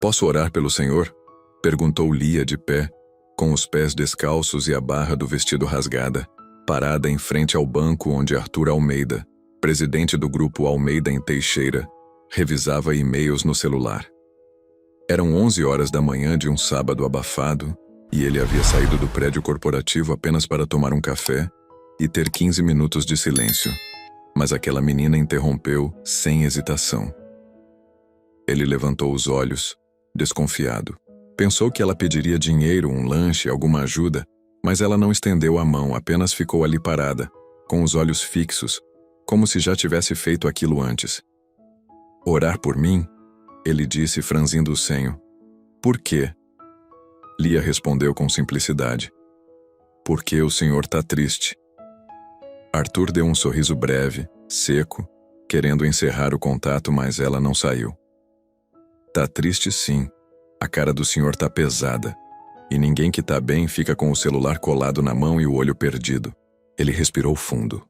Posso orar pelo senhor? Perguntou Lia de pé, com os pés descalços e a barra do vestido rasgada, parada em frente ao banco onde Arthur Almeida, presidente do grupo Almeida em Teixeira, revisava e-mails no celular. Eram 11 horas da manhã de um sábado abafado e ele havia saído do prédio corporativo apenas para tomar um café e ter 15 minutos de silêncio. Mas aquela menina interrompeu sem hesitação. Ele levantou os olhos, desconfiado. Pensou que ela pediria dinheiro, um lanche, alguma ajuda, mas ela não estendeu a mão, apenas ficou ali parada, com os olhos fixos, como se já tivesse feito aquilo antes. Orar por mim? Ele disse, franzindo o senho. Por quê? Lia respondeu com simplicidade. Porque o senhor tá triste. Arthur deu um sorriso breve, seco, querendo encerrar o contato, mas ela não saiu. Tá triste sim. A cara do senhor tá pesada. E ninguém que tá bem fica com o celular colado na mão e o olho perdido. Ele respirou fundo.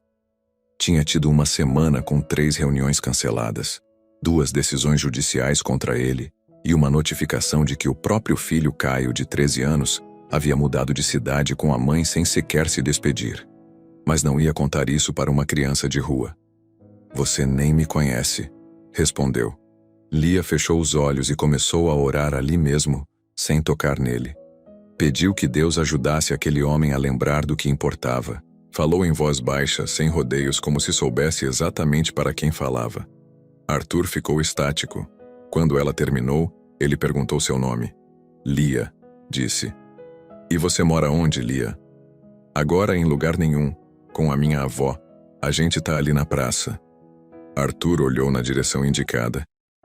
Tinha tido uma semana com 3 reuniões canceladas, 2 decisões judiciais contra ele e uma notificação de que o próprio filho Caio, de 13 anos, havia mudado de cidade com a mãe sem sequer se despedir. Mas não ia contar isso para uma criança de rua. Você nem me conhece, respondeu. Lia fechou os olhos e começou a orar ali mesmo, sem tocar nele. Pediu que Deus ajudasse aquele homem a lembrar do que importava. Falou em voz baixa, sem rodeios, como se soubesse exatamente para quem falava. Arthur ficou estático. Quando ela terminou, ele perguntou seu nome. Lia, disse. E você mora onde, Lia? Agora em lugar nenhum, com a minha avó. A gente tá ali na praça. Arthur olhou na direção indicada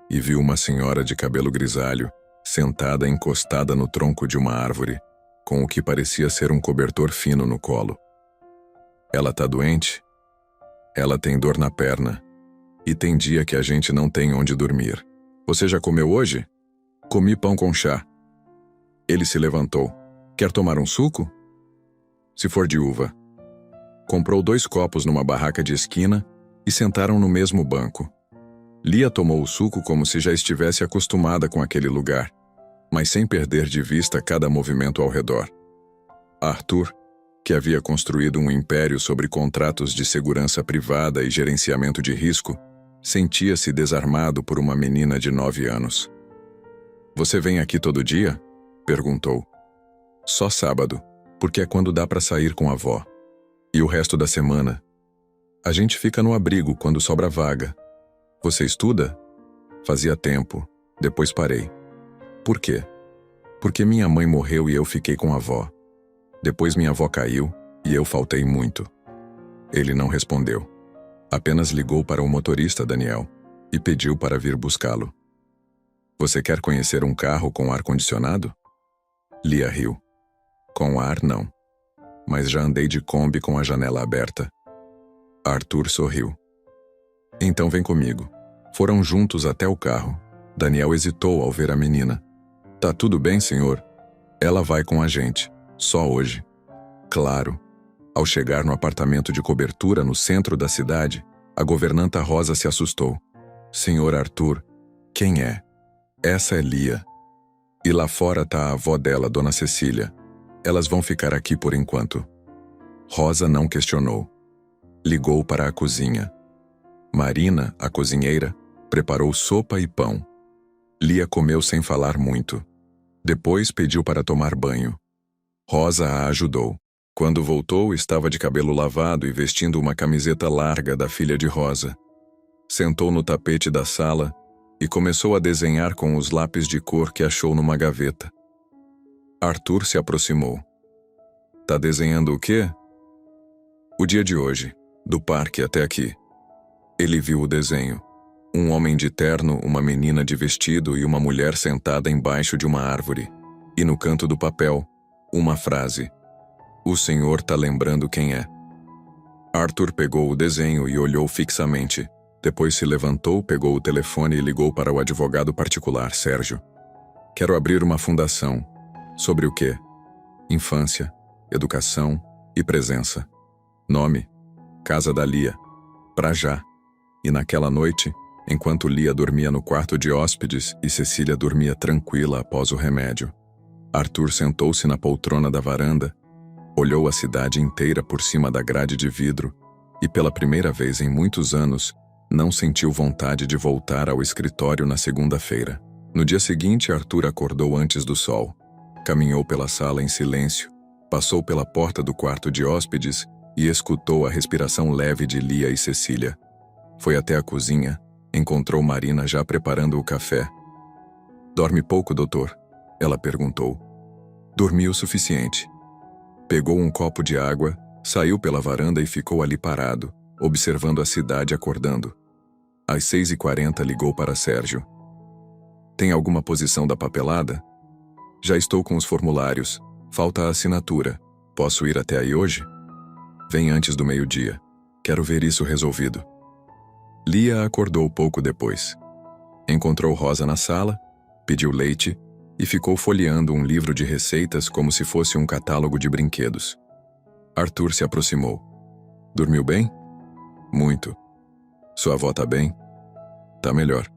e viu uma senhora de cabelo grisalho, sentada encostada no tronco de uma árvore, com o que parecia ser um cobertor fino no colo. Ela tá doente? Ela tem dor na perna. E tem dia que a gente não tem onde dormir. Você já comeu hoje? Comi pão com chá. Ele se levantou. Quer tomar um suco? Se for de uva. Comprou 2 copos numa barraca de esquina e sentaram no mesmo banco. Lia tomou o suco como se já estivesse acostumada com aquele lugar, mas sem perder de vista cada movimento ao redor. Arthur, que havia construído um império sobre contratos de segurança privada e gerenciamento de risco, sentia-se desarmado por uma menina de 9 anos. Você vem aqui todo dia? Perguntou. Só sábado, porque é quando dá para sair com a avó. E o resto da semana? A gente fica no abrigo quando sobra vaga. Você estuda? Fazia tempo, depois parei. Por quê? Porque minha mãe morreu e eu fiquei com a avó. Depois minha avó caiu e eu faltei muito. Ele não respondeu. Apenas ligou para o motorista, Daniel, e pediu para vir buscá-lo. Você quer conhecer um carro com ar-condicionado? Lia riu. Com ar, não. Mas já andei de Kombi com a janela aberta. Arthur sorriu. Então vem comigo. Foram juntos até o carro. Daniel hesitou ao ver a menina. Tá tudo bem, senhor? Ela vai com a gente. Só hoje. Claro. Ao chegar no apartamento de cobertura no centro da cidade, a governanta Rosa se assustou. Senhor Arthur, quem é? Essa é Lia. E lá fora tá a avó dela, Dona Cecília. Elas vão ficar aqui por enquanto. Rosa não questionou. Ligou para a cozinha. Marina, a cozinheira, preparou sopa e pão. Lia comeu sem falar muito. Depois pediu para tomar banho. Rosa a ajudou. Quando voltou, estava de cabelo lavado e vestindo uma camiseta larga da filha de Rosa. Sentou no tapete da sala e começou a desenhar com os lápis de cor que achou numa gaveta. Arthur se aproximou. Tá desenhando o quê? O dia de hoje, do parque até aqui. Ele viu o desenho. Um homem de terno, uma menina de vestido e uma mulher sentada embaixo de uma árvore. E no canto do papel, uma frase. O senhor tá lembrando quem é. Arthur pegou o desenho e olhou fixamente. Depois se levantou, pegou o telefone e ligou para o advogado particular, Sérgio. Quero abrir uma fundação. Sobre o quê? Infância, educação e presença. Nome: Casa da Lia. Pra já. E naquela noite, enquanto Lia dormia no quarto de hóspedes e Cecília dormia tranquila após o remédio. Arthur sentou-se na poltrona da varanda, olhou a cidade inteira por cima da grade de vidro e, pela primeira vez em muitos anos, não sentiu vontade de voltar ao escritório na segunda-feira. No dia seguinte, Arthur acordou antes do sol. Caminhou pela sala em silêncio, passou pela porta do quarto de hóspedes e escutou a respiração leve de Lia e Cecília. Foi até a cozinha, encontrou Marina já preparando o café. "Dorme pouco, doutor?" ela perguntou. "Dormi o suficiente." Pegou um copo de água, saiu pela varanda e ficou ali parado, observando a cidade acordando. Às 6h40 ligou para Sérgio. "Tem alguma posição da papelada?" "Já estou com os formulários. Falta a assinatura. Posso ir até aí hoje?" "Vem antes do meio-dia. Quero ver isso resolvido." Lia acordou pouco depois. Encontrou Rosa na sala, pediu leite e ficou folheando um livro de receitas como se fosse um catálogo de brinquedos. Arthur se aproximou. "Dormiu bem?" "Muito." "Sua avó tá bem?" "Tá melhor.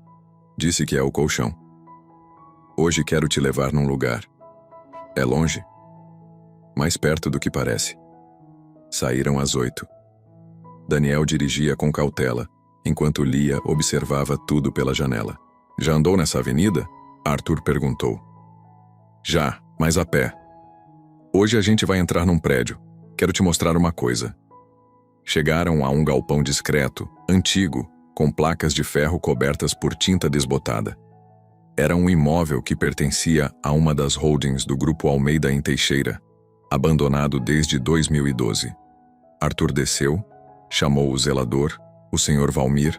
Disse que é o colchão." "Hoje quero te levar num lugar." "É longe?" "Mais perto do que parece." Saíram às 8. Daniel dirigia com cautela, enquanto Lia observava tudo pela janela. "Já andou nessa avenida?" Arthur perguntou. "Já, mas a pé. Hoje a gente vai entrar num prédio. Quero te mostrar uma coisa." Chegaram a um galpão discreto, antigo, com placas de ferro cobertas por tinta desbotada. Era um imóvel que pertencia a uma das holdings do Grupo Almeida em Teixeira, abandonado desde 2012. Arthur desceu, chamou o zelador, o Sr. Valmir,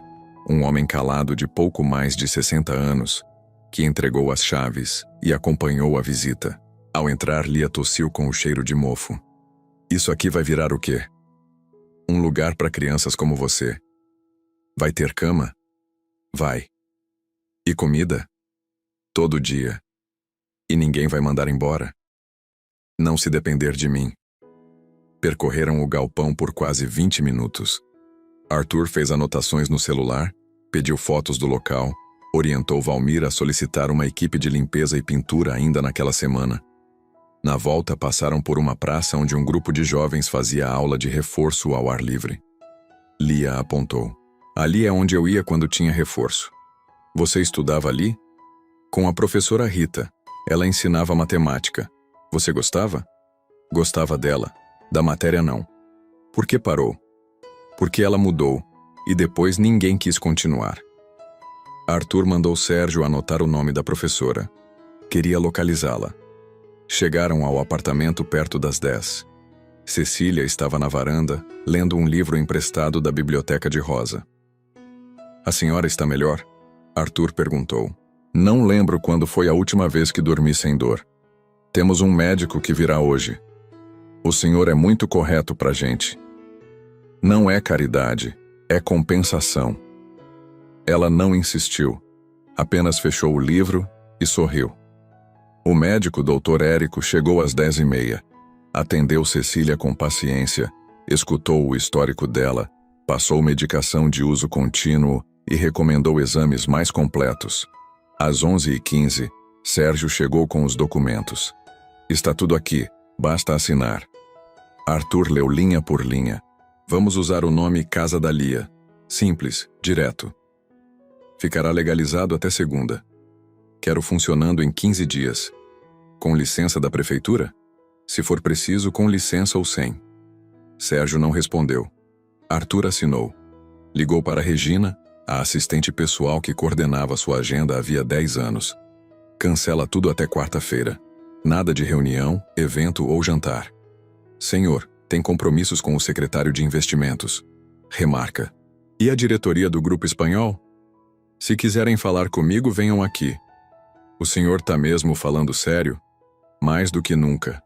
um homem calado de pouco mais de 60 anos, que entregou as chaves e acompanhou a visita. Ao entrar, Lia tossiu com o cheiro de mofo. "Isso aqui vai virar o quê?" "Um lugar para crianças como você." "Vai ter cama?" "Vai." "E comida?" "Todo dia." "E ninguém vai mandar embora?" "Não se depender de mim." Percorreram o galpão por quase 20 minutos. Arthur fez anotações no celular, pediu fotos do local, orientou Valmir a solicitar uma equipe de limpeza e pintura ainda naquela semana. Na volta, passaram por uma praça onde um grupo de jovens fazia aula de reforço ao ar livre. Lia apontou. "Ali é onde eu ia quando tinha reforço." "Você estudava ali?" "Com a professora Rita. Ela ensinava matemática." "Você gostava?" "Gostava dela. Da matéria não." "Por que parou?" "Porque ela mudou, e depois ninguém quis continuar." Arthur mandou Sérgio anotar o nome da professora. Queria localizá-la. Chegaram ao apartamento perto das 10. Cecília estava na varanda, lendo um livro emprestado da biblioteca de Rosa. "A senhora está melhor?" Arthur perguntou. "Não lembro quando foi a última vez que dormi sem dor. Temos um médico que virá hoje. O senhor é muito correto pra gente. Não é caridade, é compensação." Ela não insistiu, apenas fechou o livro e sorriu. O médico, Dr. Érico, chegou às 10h30. Atendeu Cecília com paciência, escutou o histórico dela, passou medicação de uso contínuo e recomendou exames mais completos. Às 11h15, Sérgio chegou com os documentos. "Está tudo aqui, basta assinar." Arthur leu linha por linha. "Vamos usar o nome Casa da Lia. Simples, direto. Ficará legalizado até segunda. Quero funcionando em 15 dias. Com licença da prefeitura? Se for preciso, com licença ou sem." Sérgio não respondeu. Arthur assinou. Ligou para Regina, a assistente pessoal que coordenava sua agenda havia 10 anos. "Cancela tudo até quarta-feira. Nada de reunião, evento ou jantar." "Senhor, tem compromissos com o secretário de investimentos." Remarca. "E a diretoria do Grupo Espanhol?" "Se quiserem falar comigo, venham aqui." "O senhor tá mesmo falando sério?" "Mais do que nunca."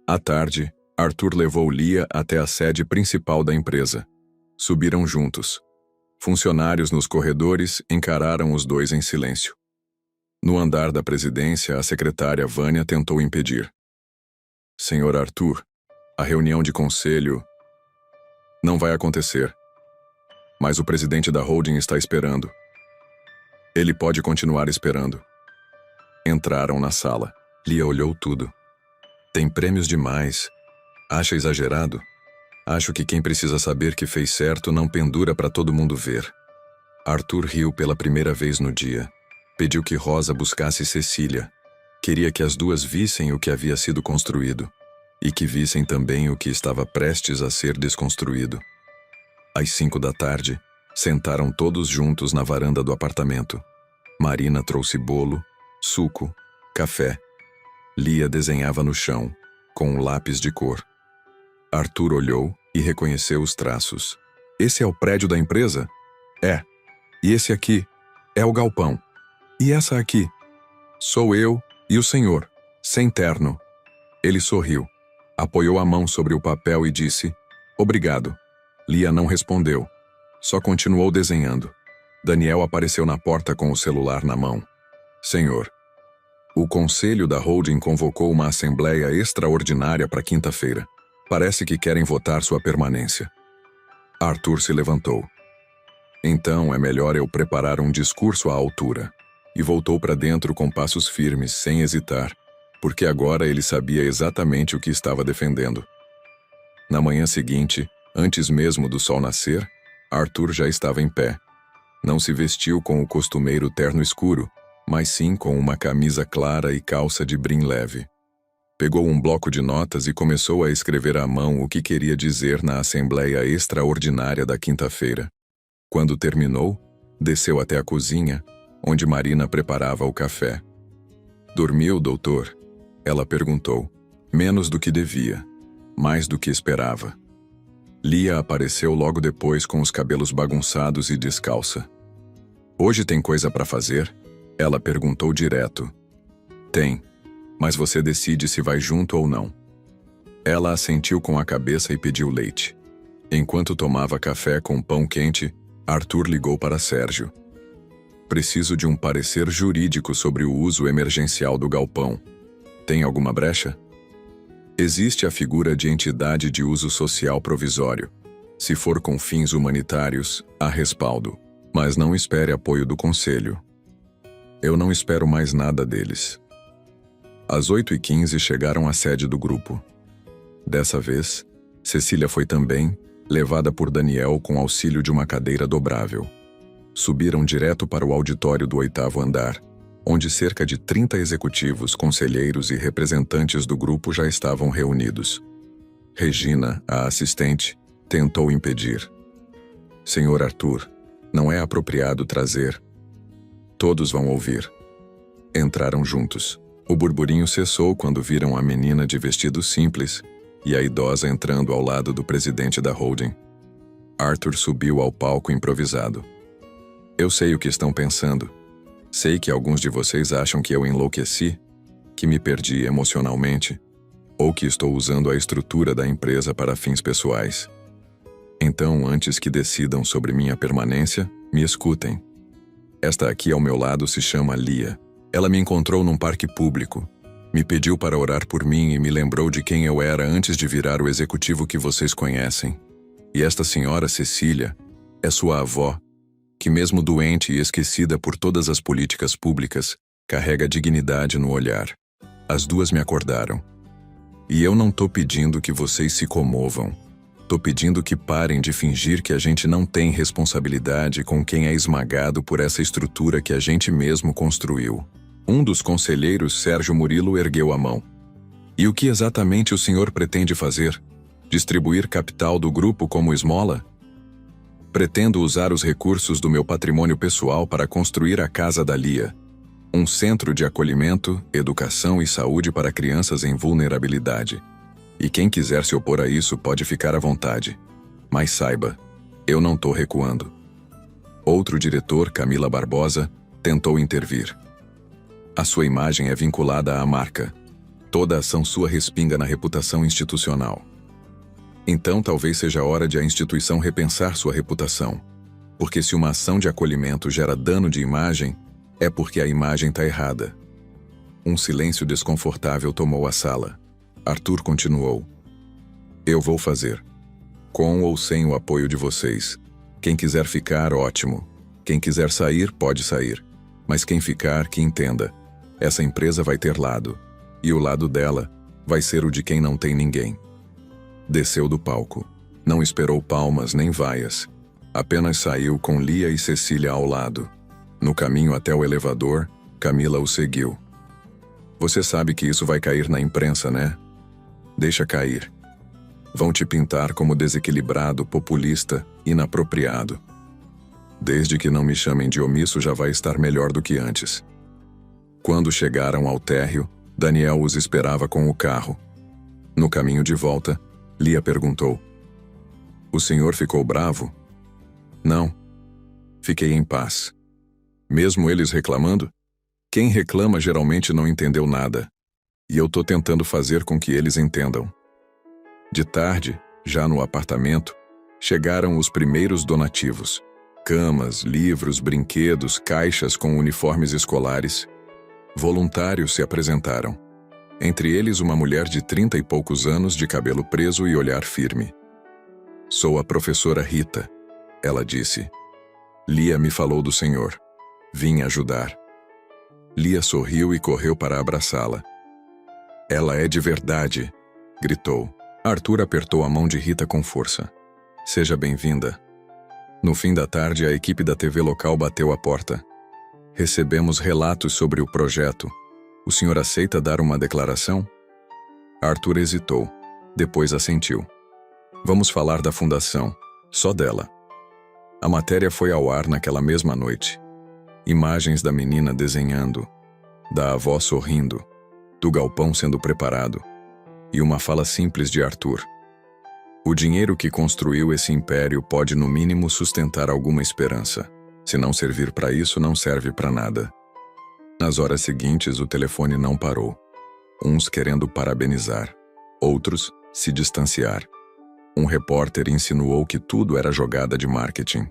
À tarde, Arthur levou Lia até a sede principal da empresa. Subiram juntos. Funcionários nos corredores encararam os dois em silêncio. No andar da presidência, a secretária Vânia tentou impedir. "Senhor Arthur, a reunião de conselho não vai acontecer. Mas o presidente da holding está esperando." Ele pode continuar esperando. Entraram na sala. Lia olhou tudo. Tem prêmios demais. Acha exagerado? Acho que quem precisa saber que fez certo não pendura para todo mundo ver. Arthur riu pela primeira vez no dia. Pediu que Rosa buscasse Cecília. Queria que as duas vissem o que havia sido construído. E que vissem também o que estava prestes a ser desconstruído. Às 5 da tarde, sentaram todos juntos na varanda do apartamento. Marina trouxe bolo, suco, café. Lia desenhava no chão, com um lápis de cor. Arthur olhou e reconheceu os traços. Esse é o prédio da empresa? É. E esse aqui é o galpão. E essa aqui? Sou eu e o senhor, sem terno. Ele sorriu, apoiou a mão sobre o papel e disse: obrigado. Lia não respondeu. Só continuou desenhando. Daniel apareceu na porta com o celular na mão. Senhor, o conselho da holding convocou uma assembleia extraordinária para quinta-feira. Parece que querem votar sua permanência. Arthur se levantou. Então é melhor eu preparar um discurso à altura. E voltou para dentro com passos firmes, sem hesitar, porque agora ele sabia exatamente o que estava defendendo. Na manhã seguinte, antes mesmo do sol nascer, Arthur já estava em pé. Não se vestiu com o costumeiro terno escuro, mas sim com uma camisa clara e calça de brim leve. Pegou um bloco de notas e começou a escrever à mão o que queria dizer na assembleia extraordinária da quinta-feira. Quando terminou, desceu até a cozinha, onde Marina preparava o café. Dormiu, doutor? Ela perguntou. Menos do que devia, mais do que esperava. Lia apareceu logo depois com os cabelos bagunçados e descalça. Hoje tem coisa para fazer? Ela perguntou direto. Tem, mas você decide se vai junto ou não. Ela assentiu com a cabeça e pediu leite. Enquanto tomava café com pão quente, Arthur ligou para Sérgio. Preciso de um parecer jurídico sobre o uso emergencial do galpão. Tem alguma brecha? Existe a figura de entidade de uso social provisório. Se for com fins humanitários, há respaldo, mas não espere apoio do conselho. Eu não espero mais nada deles. Às 8h15 chegaram à sede do grupo. Dessa vez, Cecília foi também, levada por Daniel com auxílio de uma cadeira dobrável. Subiram direto para o auditório do 8º andar, onde cerca de 30 executivos, conselheiros e representantes do grupo já estavam reunidos. Regina, a assistente, tentou impedir. Senhor Arthur, não é apropriado trazer. Todos vão ouvir. Entraram juntos. O burburinho cessou quando viram a menina de vestido simples e a idosa entrando ao lado do presidente da holding. Arthur subiu ao palco improvisado. Eu sei o que estão pensando. Sei que alguns de vocês acham que eu enlouqueci, que me perdi emocionalmente, ou que estou usando a estrutura da empresa para fins pessoais. Então, antes que decidam sobre minha permanência, me escutem. Esta aqui ao meu lado se chama Lia. Ela me encontrou num parque público. Me pediu para orar por mim e me lembrou de quem eu era antes de virar o executivo que vocês conhecem. E esta senhora Cecília é sua avó, que mesmo doente e esquecida por todas as políticas públicas, carrega dignidade no olhar. As duas me acordaram. E eu não tô pedindo que vocês se comovam. Tô pedindo que parem de fingir que a gente não tem responsabilidade com quem é esmagado por essa estrutura que a gente mesmo construiu. Um dos conselheiros, Sérgio Murilo, ergueu a mão. E o que exatamente o senhor pretende fazer? Distribuir capital do grupo como esmola? Pretendo usar os recursos do meu patrimônio pessoal para construir a Casa da Lia, um centro de acolhimento, educação e saúde para crianças em vulnerabilidade. E quem quiser se opor a isso pode ficar à vontade. Mas saiba, eu não tô recuando. Outro diretor, Camila Barbosa, tentou intervir. A sua imagem é vinculada à marca. Toda ação sua respinga na reputação institucional. Então talvez seja hora de a instituição repensar sua reputação. Porque se uma ação de acolhimento gera dano de imagem, é porque a imagem está errada. Um silêncio desconfortável tomou a sala. Arthur continuou. Eu vou fazer. Com ou sem o apoio de vocês. Quem quiser ficar, ótimo. Quem quiser sair, pode sair. Mas quem ficar, que entenda. Essa empresa vai ter lado. E o lado dela vai ser o de quem não tem ninguém. Desceu do palco. Não esperou palmas nem vaias. Apenas saiu com Lia e Cecília ao lado. No caminho até o elevador, Camila o seguiu. Você sabe que isso vai cair na imprensa, né? Deixa cair. Vão te pintar como desequilibrado, populista, inapropriado. Desde que não me chamem de omisso, já vai estar melhor do que antes. Quando chegaram ao térreo, Daniel os esperava com o carro. No caminho de volta, Lia perguntou: O senhor ficou bravo? Não. Fiquei em paz. Mesmo eles reclamando? Quem reclama geralmente não entendeu nada. E eu tô tentando fazer com que eles entendam. De tarde, já no apartamento, chegaram os primeiros donativos. Camas, livros, brinquedos, caixas com uniformes escolares. Voluntários se apresentaram. Entre eles uma mulher de 30 e poucos anos, de cabelo preso e olhar firme. Sou a professora Rita, ela disse. Lia me falou do senhor. Vim ajudar. Lia sorriu e correu para abraçá-la. Ela é de verdade, gritou. Arthur apertou a mão de Rita com força. Seja bem-vinda. No fim da tarde, a equipe da TV local bateu a porta. Recebemos relatos sobre o projeto. O senhor aceita dar uma declaração? Arthur hesitou. Depois assentiu. Vamos falar da fundação. Só dela. A matéria foi ao ar naquela mesma noite. Imagens da menina desenhando, da avó sorrindo, do galpão sendo preparado, e uma fala simples de Arthur. O dinheiro que construiu esse império pode no mínimo sustentar alguma esperança. Se não servir para isso, não serve para nada. Nas horas seguintes, o telefone não parou. Uns querendo parabenizar, outros se distanciar. Um repórter insinuou que tudo era jogada de marketing.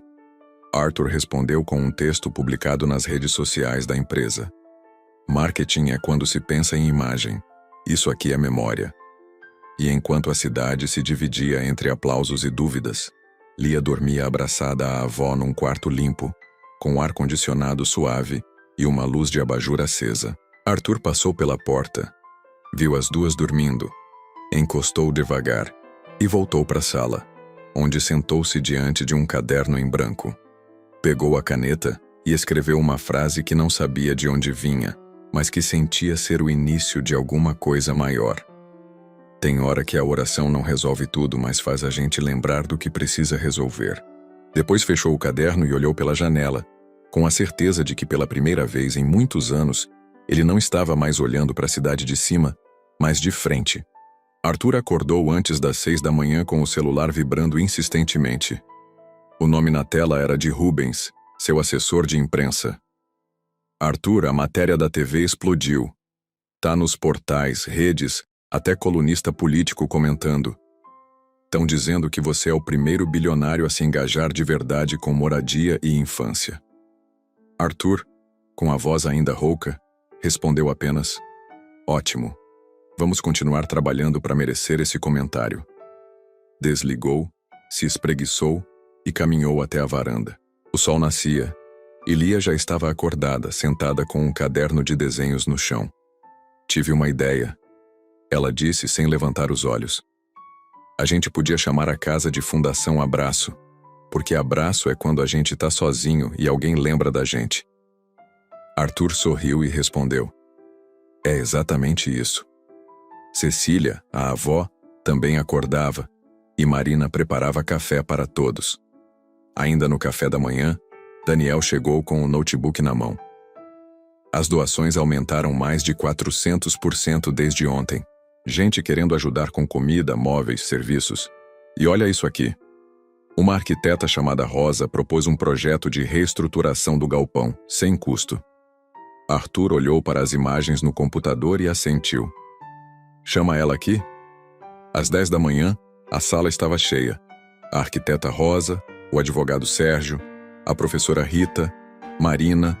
Arthur respondeu com um texto publicado nas redes sociais da empresa. Marketing é quando se pensa em imagem. Isso aqui é memória. E enquanto a cidade se dividia entre aplausos e dúvidas, Lia dormia abraçada à avó num quarto limpo, com ar-condicionado suave e uma luz de abajur acesa. Arthur passou pela porta, viu as duas dormindo, encostou devagar e voltou para a sala, onde sentou-se diante de um caderno em branco. Pegou a caneta e escreveu uma frase que não sabia de onde vinha, mas que sentia ser o início de alguma coisa maior. Tem hora que a oração não resolve tudo, mas faz a gente lembrar do que precisa resolver. Depois fechou o caderno e olhou pela janela, com a certeza de que pela primeira vez em muitos anos, ele não estava mais olhando para a cidade de cima, mas de frente. Arthur acordou antes das 6 da manhã com o celular vibrando insistentemente. O nome na tela era de Rubens, seu assessor de imprensa. Arthur, a matéria da TV explodiu. Tá nos portais, redes, até colunista político comentando. Tão dizendo que você é o primeiro bilionário a se engajar de verdade com moradia e infância. Arthur, com a voz ainda rouca, respondeu apenas: Ótimo. Vamos continuar trabalhando para merecer esse comentário. Desligou, se espreguiçou e caminhou até a varanda. O sol nascia, e Lia já estava acordada, sentada com um caderno de desenhos no chão. Tive uma ideia, ela disse sem levantar os olhos. A gente podia chamar a casa de Fundação Abraço, porque abraço é quando a gente tá sozinho e alguém lembra da gente. Arthur sorriu e respondeu: É exatamente isso. Cecília, a avó, também acordava, e Marina preparava café para todos. Ainda no café da manhã, Daniel chegou com o notebook na mão. As doações aumentaram mais de 400% desde ontem. Gente querendo ajudar com comida, móveis, serviços. E olha isso aqui. Uma arquiteta chamada Rosa propôs um projeto de reestruturação do galpão, sem custo. Arthur olhou para as imagens no computador e assentiu. Chama ela aqui? Às 10 da manhã, a sala estava cheia. A arquiteta Rosa, o advogado Sérgio, a professora Rita, Marina,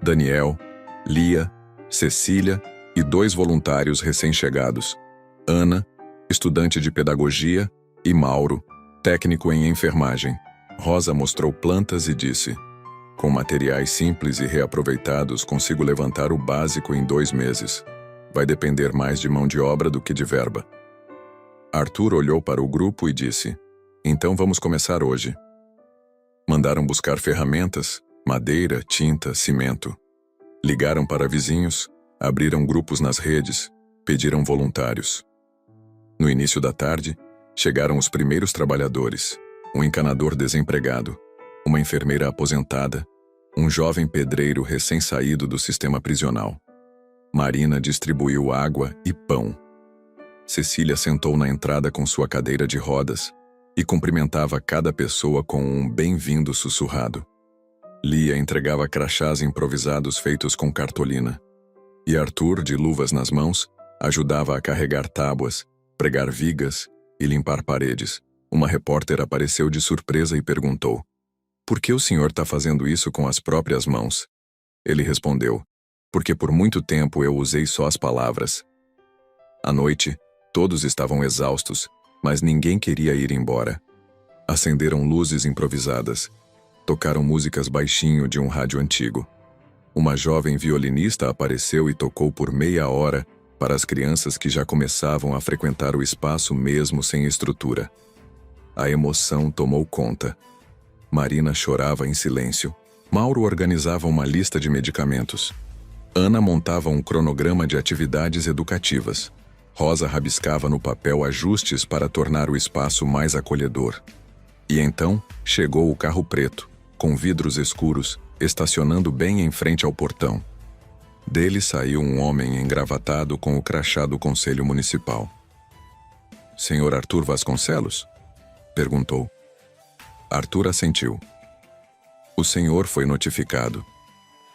Daniel, Lia, Cecília e 2 voluntários recém-chegados, Ana, estudante de pedagogia, e Mauro, técnico em enfermagem. Rosa mostrou plantas e disse: Com materiais simples e reaproveitados, consigo levantar o básico em 2 meses. Vai depender mais de mão de obra do que de verba. Arthur olhou para o grupo e disse: então vamos começar hoje. Mandaram buscar ferramentas, madeira, tinta, cimento. Ligaram para vizinhos, abriram grupos nas redes, pediram voluntários. No início da tarde, chegaram os primeiros trabalhadores, um encanador desempregado, uma enfermeira aposentada, um jovem pedreiro recém-saído do sistema prisional. Marina distribuiu água e pão. Cecília sentou na entrada com sua cadeira de rodas e cumprimentava cada pessoa com um bem-vindo sussurrado. Lia entregava crachás improvisados feitos com cartolina. E Arthur, de luvas nas mãos, ajudava a carregar tábuas, pregar vigas e limpar paredes. Uma repórter apareceu de surpresa e perguntou: por que o senhor está fazendo isso com as próprias mãos? Ele respondeu: porque por muito tempo eu usei só as palavras. À noite, todos estavam exaustos, mas ninguém queria ir embora. Acenderam luzes improvisadas. Tocaram músicas baixinho de um rádio antigo. Uma jovem violinista apareceu e tocou por meia hora para as crianças que já começavam a frequentar o espaço mesmo sem estrutura. A emoção tomou conta. Marina chorava em silêncio. Mauro organizava uma lista de medicamentos. Ana montava um cronograma de atividades educativas. Rosa rabiscava no papel ajustes para tornar o espaço mais acolhedor. E então chegou o carro preto, com vidros escuros, estacionando bem em frente ao portão. Dele saiu um homem engravatado com o crachá do Conselho Municipal. "Senhor Arthur Vasconcelos?" perguntou. Arthur assentiu. "O senhor foi notificado.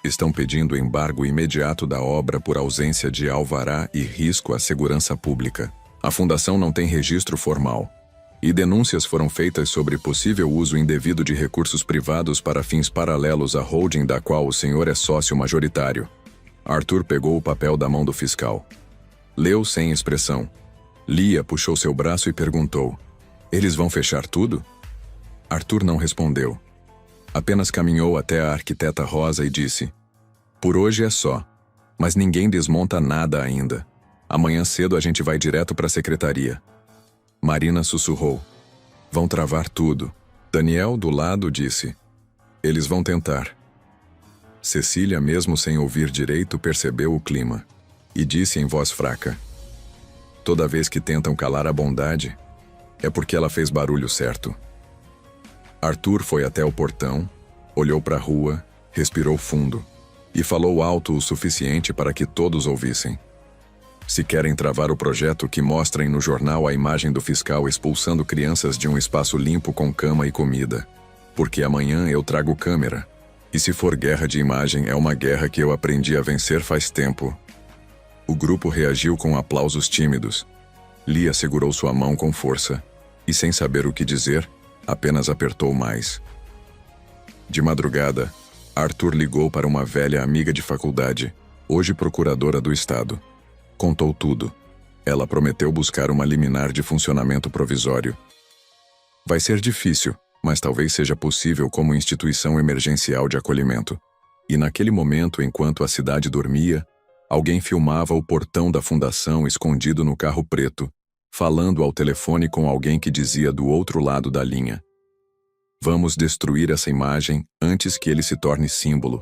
Estão pedindo embargo imediato da obra por ausência de alvará e risco à segurança pública. A fundação não tem registro formal. E denúncias foram feitas sobre possível uso indevido de recursos privados para fins paralelos à holding da qual o senhor é sócio majoritário." Arthur pegou o papel da mão do fiscal. Leu sem expressão. Lia puxou seu braço e perguntou: "Eles vão fechar tudo?" Arthur não respondeu. Apenas caminhou até a arquiteta Rosa e disse: "Por hoje é só, mas ninguém desmonta nada ainda. Amanhã cedo a gente vai direto para a secretaria." Marina sussurrou: "Vão travar tudo." Daniel, do lado, disse: "Eles vão tentar." Cecília, mesmo sem ouvir direito, percebeu o clima e disse em voz fraca: "Toda vez que tentam calar a bondade, é porque ela fez barulho certo." Arthur foi até o portão, olhou para a rua, respirou fundo e falou alto o suficiente para que todos ouvissem. "Se querem travar o projeto, que mostrem no jornal a imagem do fiscal expulsando crianças de um espaço limpo com cama e comida, porque amanhã eu trago câmera. E se for guerra de imagem, é uma guerra que eu aprendi a vencer faz tempo." O grupo reagiu com aplausos tímidos. Lia segurou sua mão com força e, sem saber o que dizer, apenas apertou mais. De madrugada, Arthur ligou para uma velha amiga de faculdade, hoje procuradora do estado. Contou tudo. Ela prometeu buscar uma liminar de funcionamento provisório. "Vai ser difícil, mas talvez seja possível como instituição emergencial de acolhimento." E naquele momento, enquanto a cidade dormia, alguém filmava o portão da fundação escondido no carro preto, falando ao telefone com alguém que dizia do outro lado da linha: "Vamos destruir essa imagem antes que ele se torne símbolo.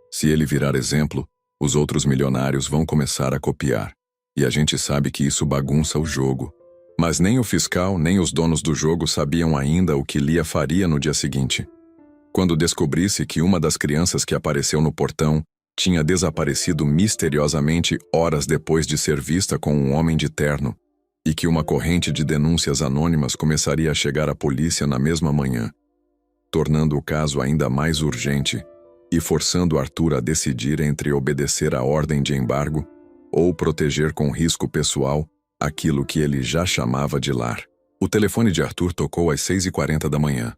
Se ele virar exemplo, os outros milionários vão começar a copiar. E a gente sabe que isso bagunça o jogo." Mas nem o fiscal nem os donos do jogo sabiam ainda o que Lia faria no dia seguinte. Quando descobrisse que uma das crianças que apareceu no portão tinha desaparecido misteriosamente horas depois de ser vista com um homem de terno, e que uma corrente de denúncias anônimas começaria a chegar à polícia na mesma manhã, tornando o caso ainda mais urgente e forçando Arthur a decidir entre obedecer à ordem de embargo ou proteger com risco pessoal aquilo que ele já chamava de lar. O telefone de Arthur tocou às 6h40 da manhã.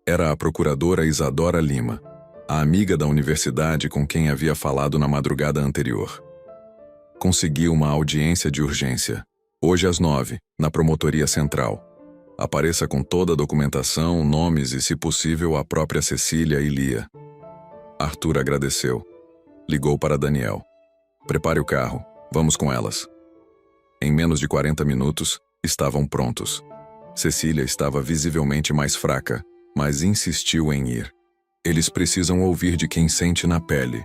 Era a procuradora Isadora Lima, a amiga da universidade com quem havia falado na madrugada anterior. Conseguiu uma audiência de urgência. Hoje às 9, na Promotoria Central. Apareça com toda a documentação, nomes e, se possível, a própria Cecília e Lia. Arthur agradeceu. Ligou para Daniel. Prepare o carro, vamos com elas. Em menos de 40 minutos, estavam prontos. Cecília estava visivelmente mais fraca, mas insistiu em ir. Eles precisam ouvir de quem sente na pele.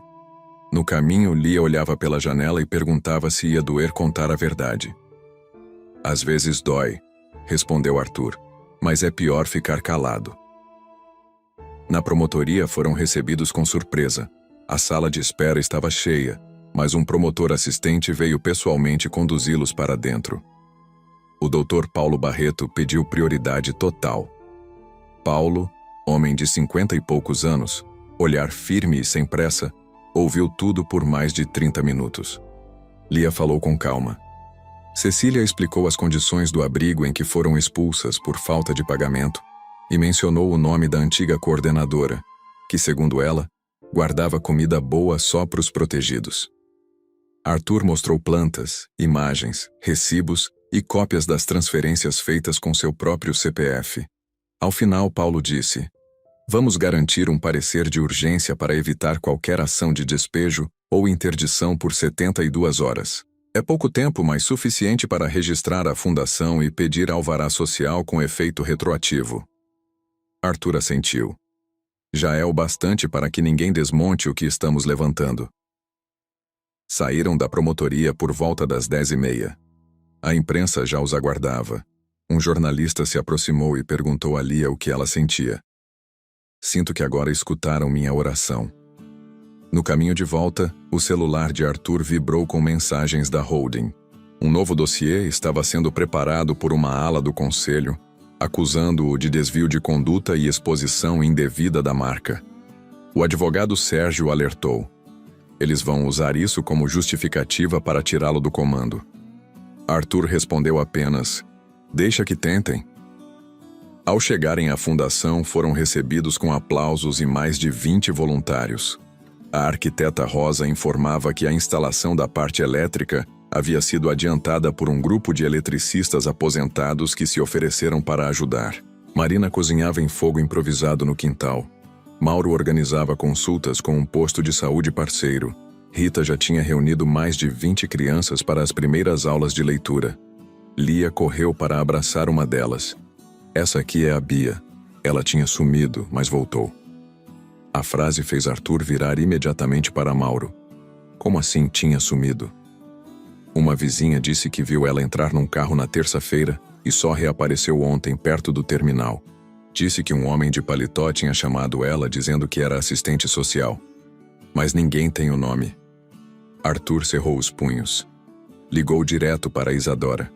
No caminho, Lia olhava pela janela e perguntava se ia doer contar a verdade. Às vezes dói, respondeu Arthur, mas é pior ficar calado. Na promotoria foram recebidos com surpresa. A sala de espera estava cheia, mas um promotor assistente veio pessoalmente conduzi-los para dentro. O Dr. Paulo Barreto pediu prioridade total. Paulo, homem de 50 e poucos anos, olhar firme e sem pressa, ouviu tudo por mais de 30 minutos. Lia falou com calma. Cecília explicou as condições do abrigo em que foram expulsas por falta de pagamento e mencionou o nome da antiga coordenadora, que, segundo ela, guardava comida boa só para os protegidos. Arthur mostrou plantas, imagens, recibos e cópias das transferências feitas com seu próprio CPF. Ao final, Paulo disse: "Vamos garantir um parecer de urgência para evitar qualquer ação de despejo ou interdição por 72 horas. É pouco tempo, mas suficiente para registrar a fundação e pedir alvará social com efeito retroativo." Arthur assentiu. Já é o bastante para que ninguém desmonte o que estamos levantando. Saíram da promotoria por volta das 10h30. A imprensa já os aguardava. Um jornalista se aproximou e perguntou a Lia o que ela sentia. "Sinto que agora escutaram minha oração." No caminho de volta, o celular de Arthur vibrou com mensagens da holding. Um novo dossiê estava sendo preparado por uma ala do conselho, acusando-o de desvio de conduta e exposição indevida da marca. O advogado Sérgio alertou: "Eles vão usar isso como justificativa para tirá-lo do comando." Arthur respondeu apenas: "Deixa que tentem." Ao chegarem à fundação, foram recebidos com aplausos e mais de 20 voluntários. A arquiteta Rosa informava que a instalação da parte elétrica havia sido adiantada por um grupo de eletricistas aposentados que se ofereceram para ajudar. Marina cozinhava em fogo improvisado no quintal. Mauro organizava consultas com um posto de saúde parceiro. Rita já tinha reunido mais de 20 crianças para as primeiras aulas de leitura. Lia correu para abraçar uma delas. "Essa aqui é a Bia. Ela tinha sumido, mas voltou." A frase fez Arthur virar imediatamente para Mauro. "Como assim tinha sumido?" Uma vizinha disse que viu ela entrar num carro na terça-feira e só reapareceu ontem perto do terminal. Disse que um homem de paletó tinha chamado ela dizendo que era assistente social. Mas ninguém tem o nome. Arthur cerrou os punhos. Ligou direto para Isadora.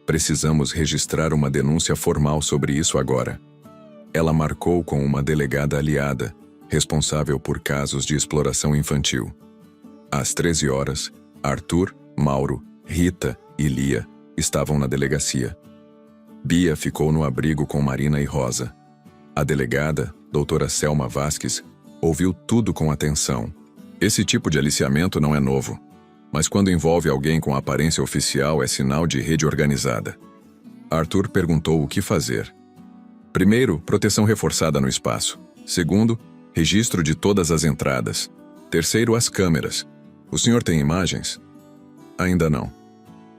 "Precisamos registrar uma denúncia formal sobre isso agora." Ela marcou com uma delegada aliada, responsável por casos de exploração infantil. Às 13 horas, Arthur, Mauro, Rita e Lia estavam na delegacia. Bia ficou no abrigo com Marina e Rosa. A delegada, doutora Selma Vasques, ouviu tudo com atenção. Esse tipo de aliciamento não é novo, mas quando envolve alguém com aparência oficial é sinal de rede organizada. Arthur perguntou o que fazer. Primeiro, proteção reforçada no espaço. Segundo, registro de todas as entradas. Terceiro, as câmeras. O senhor tem imagens? Ainda não,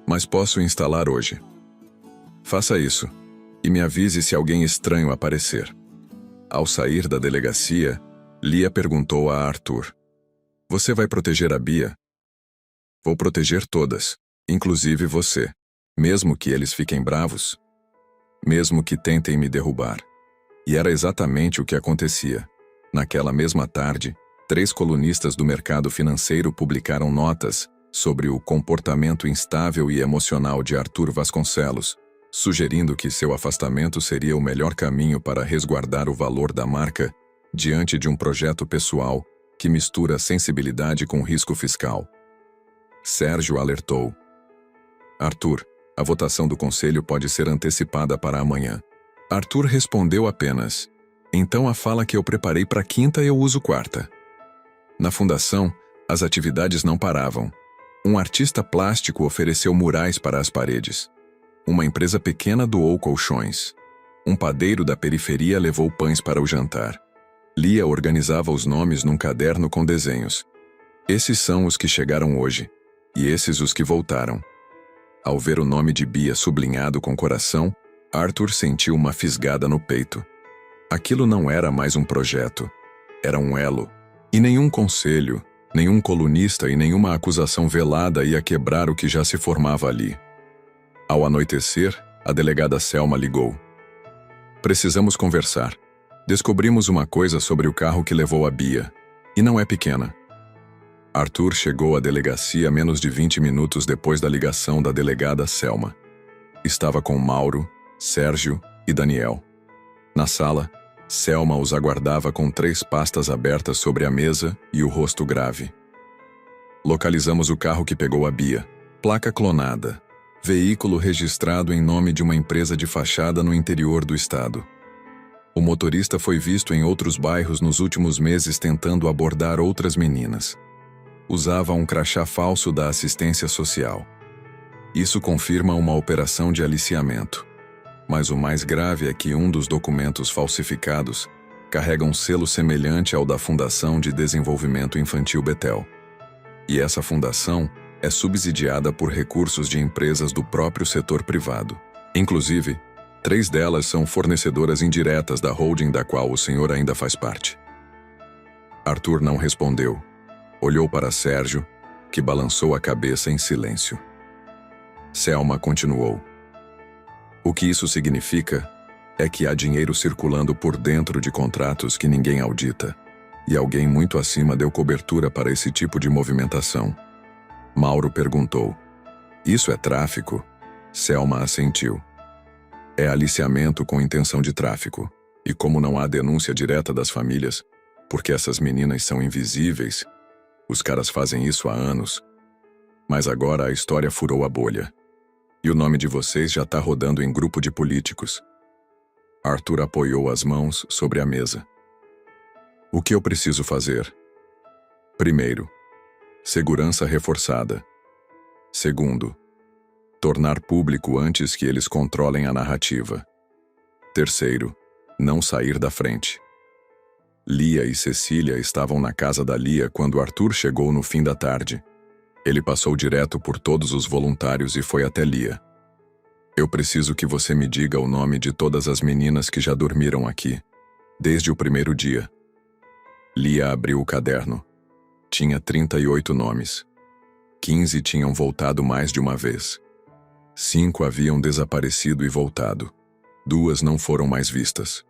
mas posso instalar hoje. Faça isso e me avise se alguém estranho aparecer. Ao sair da delegacia, Lia perguntou a Arthur: "Você vai proteger a Bia?" "Vou proteger todas, inclusive você, mesmo que eles fiquem bravos, mesmo que tentem me derrubar." E era exatamente o que acontecia. Naquela mesma tarde, 3 colunistas do mercado financeiro publicaram notas sobre o comportamento instável e emocional de Arthur Vasconcelos, sugerindo que seu afastamento seria o melhor caminho para resguardar o valor da marca diante de um projeto pessoal que mistura sensibilidade com risco fiscal. Sérgio alertou: "Arthur, a votação do conselho pode ser antecipada para amanhã." Arthur respondeu apenas: "Então a fala que eu preparei para quinta eu uso quarta." Na fundação, as atividades não paravam. Um artista plástico ofereceu murais para as paredes. Uma empresa pequena doou colchões. Um padeiro da periferia levou pães para o jantar. Lia organizava os nomes num caderno com desenhos. Esses são os que chegaram hoje, e esses os que voltaram. Ao ver o nome de Bia sublinhado com coração, Arthur sentiu uma fisgada no peito. Aquilo não era mais um projeto, era um elo. E nenhum conselho, nenhum colunista e nenhuma acusação velada ia quebrar o que já se formava ali. Ao anoitecer, a delegada Selma ligou. Precisamos conversar. Descobrimos uma coisa sobre o carro que levou a Bia, e não é pequena. Arthur chegou à delegacia menos de 20 minutos depois da ligação da delegada Selma. Estava com Mauro, Sérgio e Daniel. Na sala, Selma os aguardava com 3 pastas abertas sobre a mesa e o rosto grave. Localizamos o carro que pegou a Bia. Placa clonada. Veículo registrado em nome de uma empresa de fachada no interior do estado. O motorista foi visto em outros bairros nos últimos meses tentando abordar outras meninas. Usava um crachá falso da assistência social. Isso confirma uma operação de aliciamento. Mas o mais grave é que um dos documentos falsificados carrega um selo semelhante ao da Fundação de Desenvolvimento Infantil Betel. E essa fundação é subsidiada por recursos de empresas do próprio setor privado. Inclusive, 3 delas são fornecedoras indiretas da holding da qual o senhor ainda faz parte. Arthur não respondeu. Olhou para Sérgio, que balançou a cabeça em silêncio. Selma continuou. O que isso significa é que há dinheiro circulando por dentro de contratos que ninguém audita, e alguém muito acima deu cobertura para esse tipo de movimentação. Mauro perguntou. Isso é tráfico? Selma assentiu. É aliciamento com intenção de tráfico, e como não há denúncia direta das famílias, porque essas meninas são invisíveis, os caras fazem isso há anos. Mas agora a história furou a bolha. E o nome de vocês já está rodando em grupo de políticos. Arthur apoiou as mãos sobre a mesa. O que eu preciso fazer? Primeiro, segurança reforçada. Segundo, tornar público antes que eles controlem a narrativa. Terceiro, não sair da frente. Lia e Cecília estavam na casa da Lia quando Arthur chegou no fim da tarde. Ele passou direto por todos os voluntários e foi até Lia. Eu preciso que você me diga o nome de todas as meninas que já dormiram aqui, desde o primeiro dia. Lia abriu o caderno. Tinha 38 nomes. 15 tinham voltado mais de uma vez. 5 haviam desaparecido e voltado. 2 não foram mais vistas.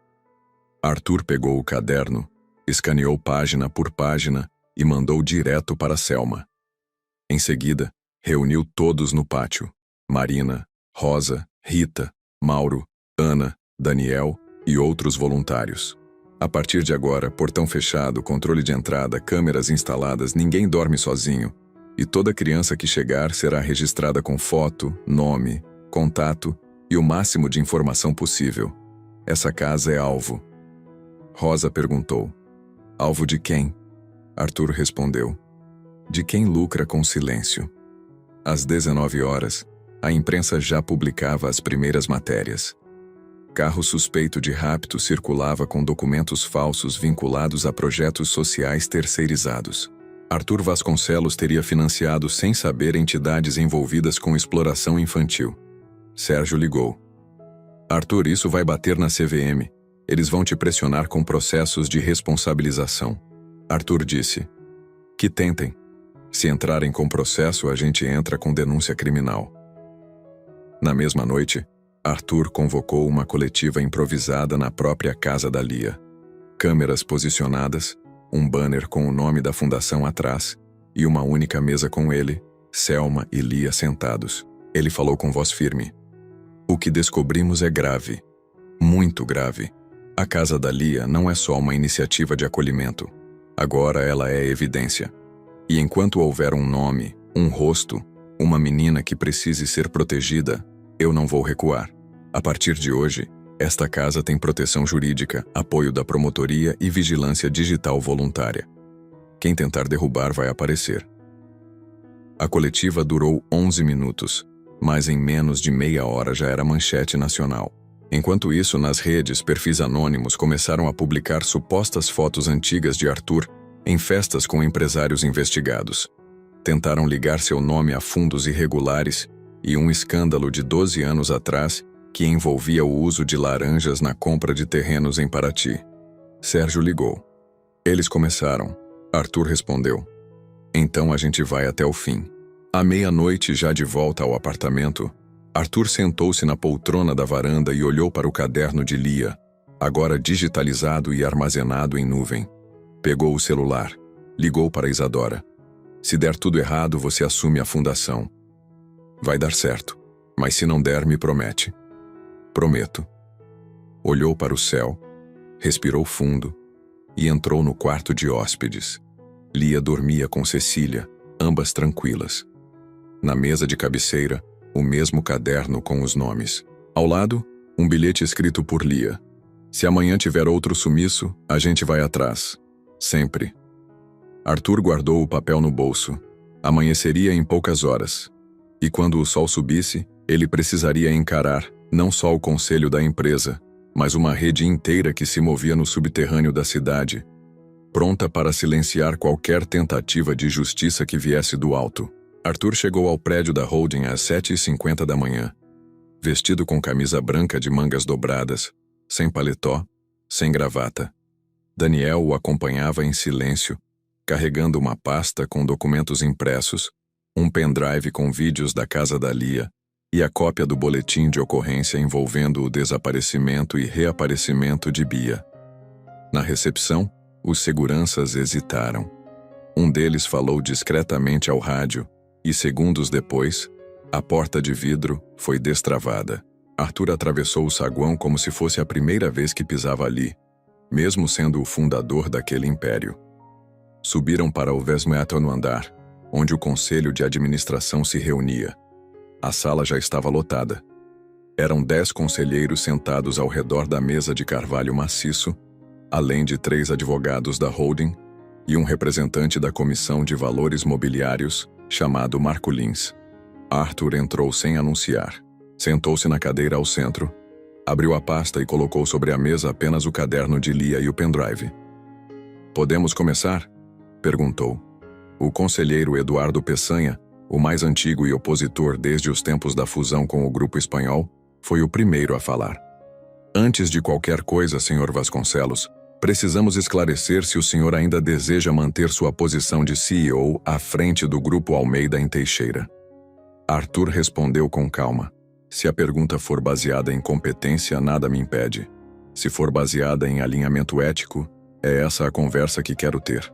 Arthur pegou o caderno, escaneou página por página e mandou direto para Selma. Em seguida, reuniu todos no pátio. Marina, Rosa, Rita, Mauro, Ana, Daniel e outros voluntários. A partir de agora, portão fechado, controle de entrada, câmeras instaladas, ninguém dorme sozinho. E toda criança que chegar será registrada com foto, nome, contato e o máximo de informação possível. Essa casa é alvo. Rosa perguntou. Alvo de quem? Arthur respondeu. De quem lucra com silêncio. Às 19 horas, a imprensa já publicava as primeiras matérias. Carro suspeito de rapto circulava com documentos falsos vinculados a projetos sociais terceirizados. Arthur Vasconcelos teria financiado sem saber entidades envolvidas com exploração infantil. Sérgio ligou. Arthur, isso vai bater na CVM. Eles vão te pressionar com processos de responsabilização. Arthur disse. Que tentem. Se entrarem com processo, a gente entra com denúncia criminal. Na mesma noite, Arthur convocou uma coletiva improvisada na própria casa da Lia. Câmeras posicionadas, um banner com o nome da fundação atrás e uma única mesa com ele, Selma e Lia sentados. Ele falou com voz firme. O que descobrimos é grave. Muito grave. A casa da Lia não é só uma iniciativa de acolhimento. Agora ela é evidência. E enquanto houver um nome, um rosto, uma menina que precise ser protegida, eu não vou recuar. A partir de hoje, esta casa tem proteção jurídica, apoio da promotoria e vigilância digital voluntária. Quem tentar derrubar vai aparecer. A coletiva durou 11 minutos, mas em menos de meia hora já era manchete nacional. Enquanto isso, nas redes, perfis anônimos começaram a publicar supostas fotos antigas de Arthur em festas com empresários investigados. Tentaram ligar seu nome a fundos irregulares e um escândalo de 12 anos atrás que envolvia o uso de laranjas na compra de terrenos em Paraty. Sérgio ligou. Eles começaram. Arthur respondeu. Então a gente vai até o fim. À meia-noite, já de volta ao apartamento, Arthur sentou-se na poltrona da varanda e olhou para o caderno de Lia, agora digitalizado e armazenado em nuvem. Pegou o celular, ligou para Isadora. Se der tudo errado, você assume a fundação. Vai dar certo, mas se não der, me promete. Prometo. Olhou para o céu, respirou fundo e entrou no quarto de hóspedes. Lia dormia com Cecília, ambas tranquilas. Na mesa de cabeceira, o mesmo caderno com os nomes. Ao lado, um bilhete escrito por Lia. Se amanhã tiver outro sumiço, a gente vai atrás. Sempre. Arthur guardou o papel no bolso. Amanheceria em poucas horas. E quando o sol subisse, ele precisaria encarar não só o conselho da empresa, mas uma rede inteira que se movia no subterrâneo da cidade, pronta para silenciar qualquer tentativa de justiça que viesse do alto. Arthur chegou ao prédio da holding às 7h50 da manhã, vestido com camisa branca de mangas dobradas, sem paletó, sem gravata. Daniel o acompanhava em silêncio, carregando uma pasta com documentos impressos, um pendrive com vídeos da casa da Lia e a cópia do boletim de ocorrência envolvendo o desaparecimento e reaparecimento de Bia. Na recepção, os seguranças hesitaram. Um deles falou discretamente ao rádio e, segundos depois, a porta de vidro foi destravada. Arthur atravessou o saguão como se fosse a primeira vez que pisava ali, mesmo sendo o fundador daquele império. Subiram para o 20º andar, onde o conselho de administração se reunia. A sala já estava lotada. Eram 10 conselheiros sentados ao redor da mesa de carvalho maciço, além de 3 advogados da holding e um representante da Comissão de Valores Mobiliários, chamado Marco Lins. Arthur entrou sem anunciar. Sentou-se na cadeira ao centro, abriu a pasta e colocou sobre a mesa apenas o caderno de Lia e o pendrive. "Podemos começar?" perguntou. O conselheiro Eduardo Peçanha, o mais antigo e opositor desde os tempos da fusão com o Grupo Espanhol, foi o primeiro a falar. "Antes de qualquer coisa, Sr. Vasconcelos, precisamos esclarecer se o senhor ainda deseja manter sua posição de CEO à frente do Grupo Almeida em Teixeira." Arthur respondeu com calma. "Se a pergunta for baseada em competência, nada me impede. Se for baseada em alinhamento ético, é essa a conversa que quero ter."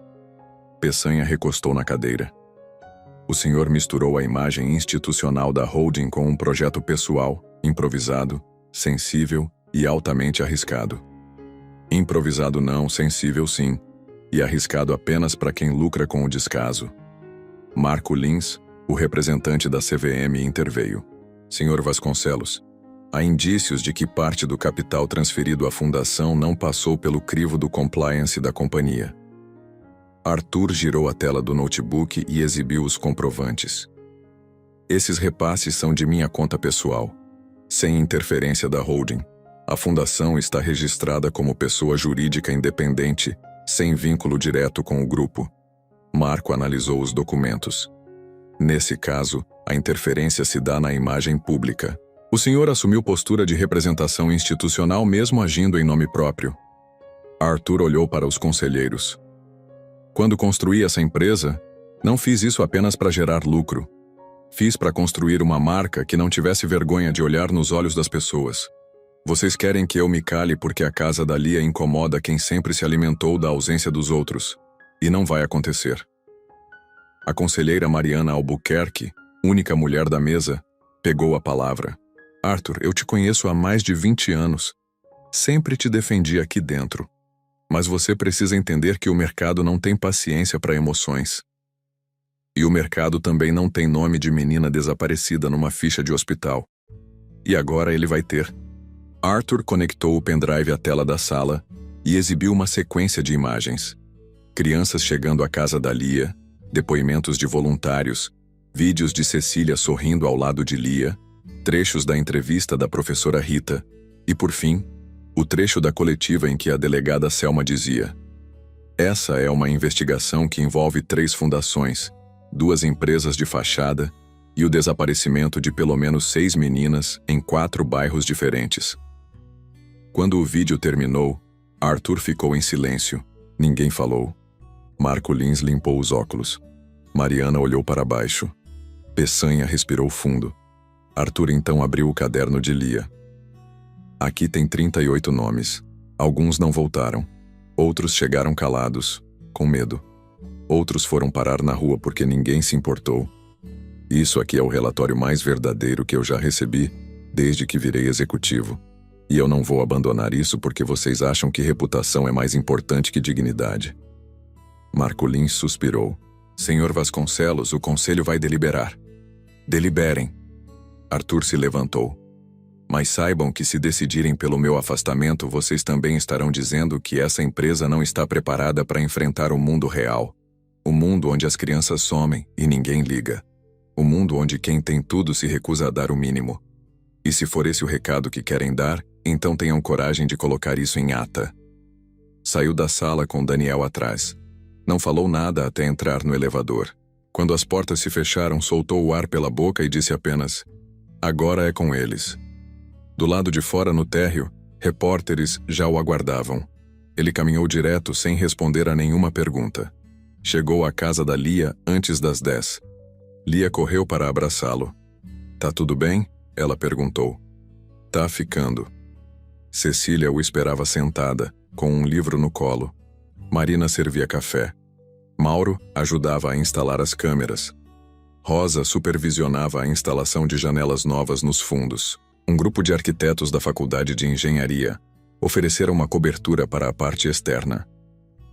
Peçanha recostou na cadeira. O senhor misturou a imagem institucional da holding com um projeto pessoal, improvisado, sensível e altamente arriscado. Improvisado não, sensível sim, e arriscado apenas para quem lucra com o descaso. Marco Lins, o representante da CVM, interveio. "Sr. Vasconcelos, há indícios de que parte do capital transferido à fundação não passou pelo crivo do compliance da companhia." Arthur girou a tela do notebook e exibiu os comprovantes. "Esses repasses são de minha conta pessoal, sem interferência da holding. A fundação está registrada como pessoa jurídica independente, sem vínculo direto com o grupo." Marco analisou os documentos. "Nesse caso, a interferência se dá na imagem pública. O senhor assumiu postura de representação institucional mesmo agindo em nome próprio." Arthur olhou para os conselheiros. "Quando construí essa empresa, não fiz isso apenas para gerar lucro. Fiz para construir uma marca que não tivesse vergonha de olhar nos olhos das pessoas. Vocês querem que eu me cale porque a casa da Lia incomoda quem sempre se alimentou da ausência dos outros. E não vai acontecer." A conselheira Mariana Albuquerque, única mulher da mesa, pegou a palavra. "Arthur, eu te conheço há mais de 20 anos. Sempre te defendi aqui dentro. Mas você precisa entender que o mercado não tem paciência para emoções. E o mercado também não tem nome de menina desaparecida numa ficha de hospital. E agora ele vai ter." Arthur conectou o pendrive à tela da sala e exibiu uma sequência de imagens. Crianças chegando à casa da Lia, depoimentos de voluntários, vídeos de Cecília sorrindo ao lado de Lia, trechos da entrevista da professora Rita, E por fim, o trecho da coletiva em que a delegada Selma dizia: "Essa é uma investigação que envolve 3 fundações, 2 empresas de fachada e o desaparecimento de pelo menos 6 meninas em 4 bairros diferentes." Quando o vídeo terminou, Arthur ficou em silêncio. Ninguém falou. Marco Lins limpou os óculos. Mariana olhou para baixo. Peçanha respirou fundo. Arthur então abriu o caderno de Lia. "Aqui tem 38 nomes. Alguns não voltaram. Outros chegaram calados, com medo. Outros foram parar na rua porque ninguém se importou. Isso aqui é o relatório mais verdadeiro que eu já recebi desde que virei executivo. E eu não vou abandonar isso porque vocês acham que reputação é mais importante que dignidade." Marco Lins suspirou. "Senhor Vasconcelos, o conselho vai deliberar." "Deliberem." Arthur se levantou. "Mas saibam que se decidirem pelo meu afastamento, vocês também estarão dizendo que essa empresa não está preparada para enfrentar o mundo real. O mundo onde as crianças somem e ninguém liga. O mundo onde quem tem tudo se recusa a dar o mínimo. E se for esse o recado que querem dar, então tenham coragem de colocar isso em ata." Saiu da sala com Daniel atrás. Não falou nada até entrar no elevador. Quando as portas se fecharam, soltou o ar pela boca e disse apenas: "Agora é com eles." Do lado de fora, no térreo, repórteres já o aguardavam. Ele caminhou direto sem responder a nenhuma pergunta. Chegou à casa da Lia antes das 10. Lia correu para abraçá-lo. "Tá tudo bem?" ela perguntou. "Tá ficando." Cecília o esperava sentada, com um livro no colo. Marina servia café. Mauro ajudava a instalar as câmeras. Rosa supervisionava a instalação de janelas novas nos fundos. Um grupo de arquitetos da Faculdade de Engenharia ofereceram uma cobertura para a parte externa.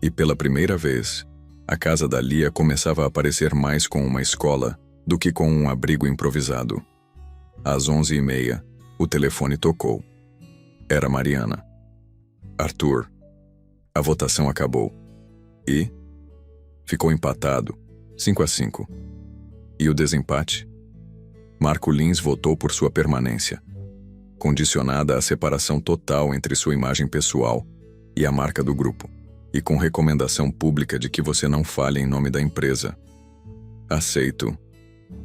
E pela primeira vez, a casa da Lia começava a parecer mais com uma escola do que com um abrigo improvisado. Às 11h30, o telefone tocou. Era Mariana. "Arthur, a votação acabou." "E?" "Ficou empatado, 5-5. "E o desempate?" Marco Lins votou por sua permanência, condicionada à separação total entre sua imagem pessoal e a marca do grupo, e com recomendação pública de que você não fale em nome da empresa. "Aceito.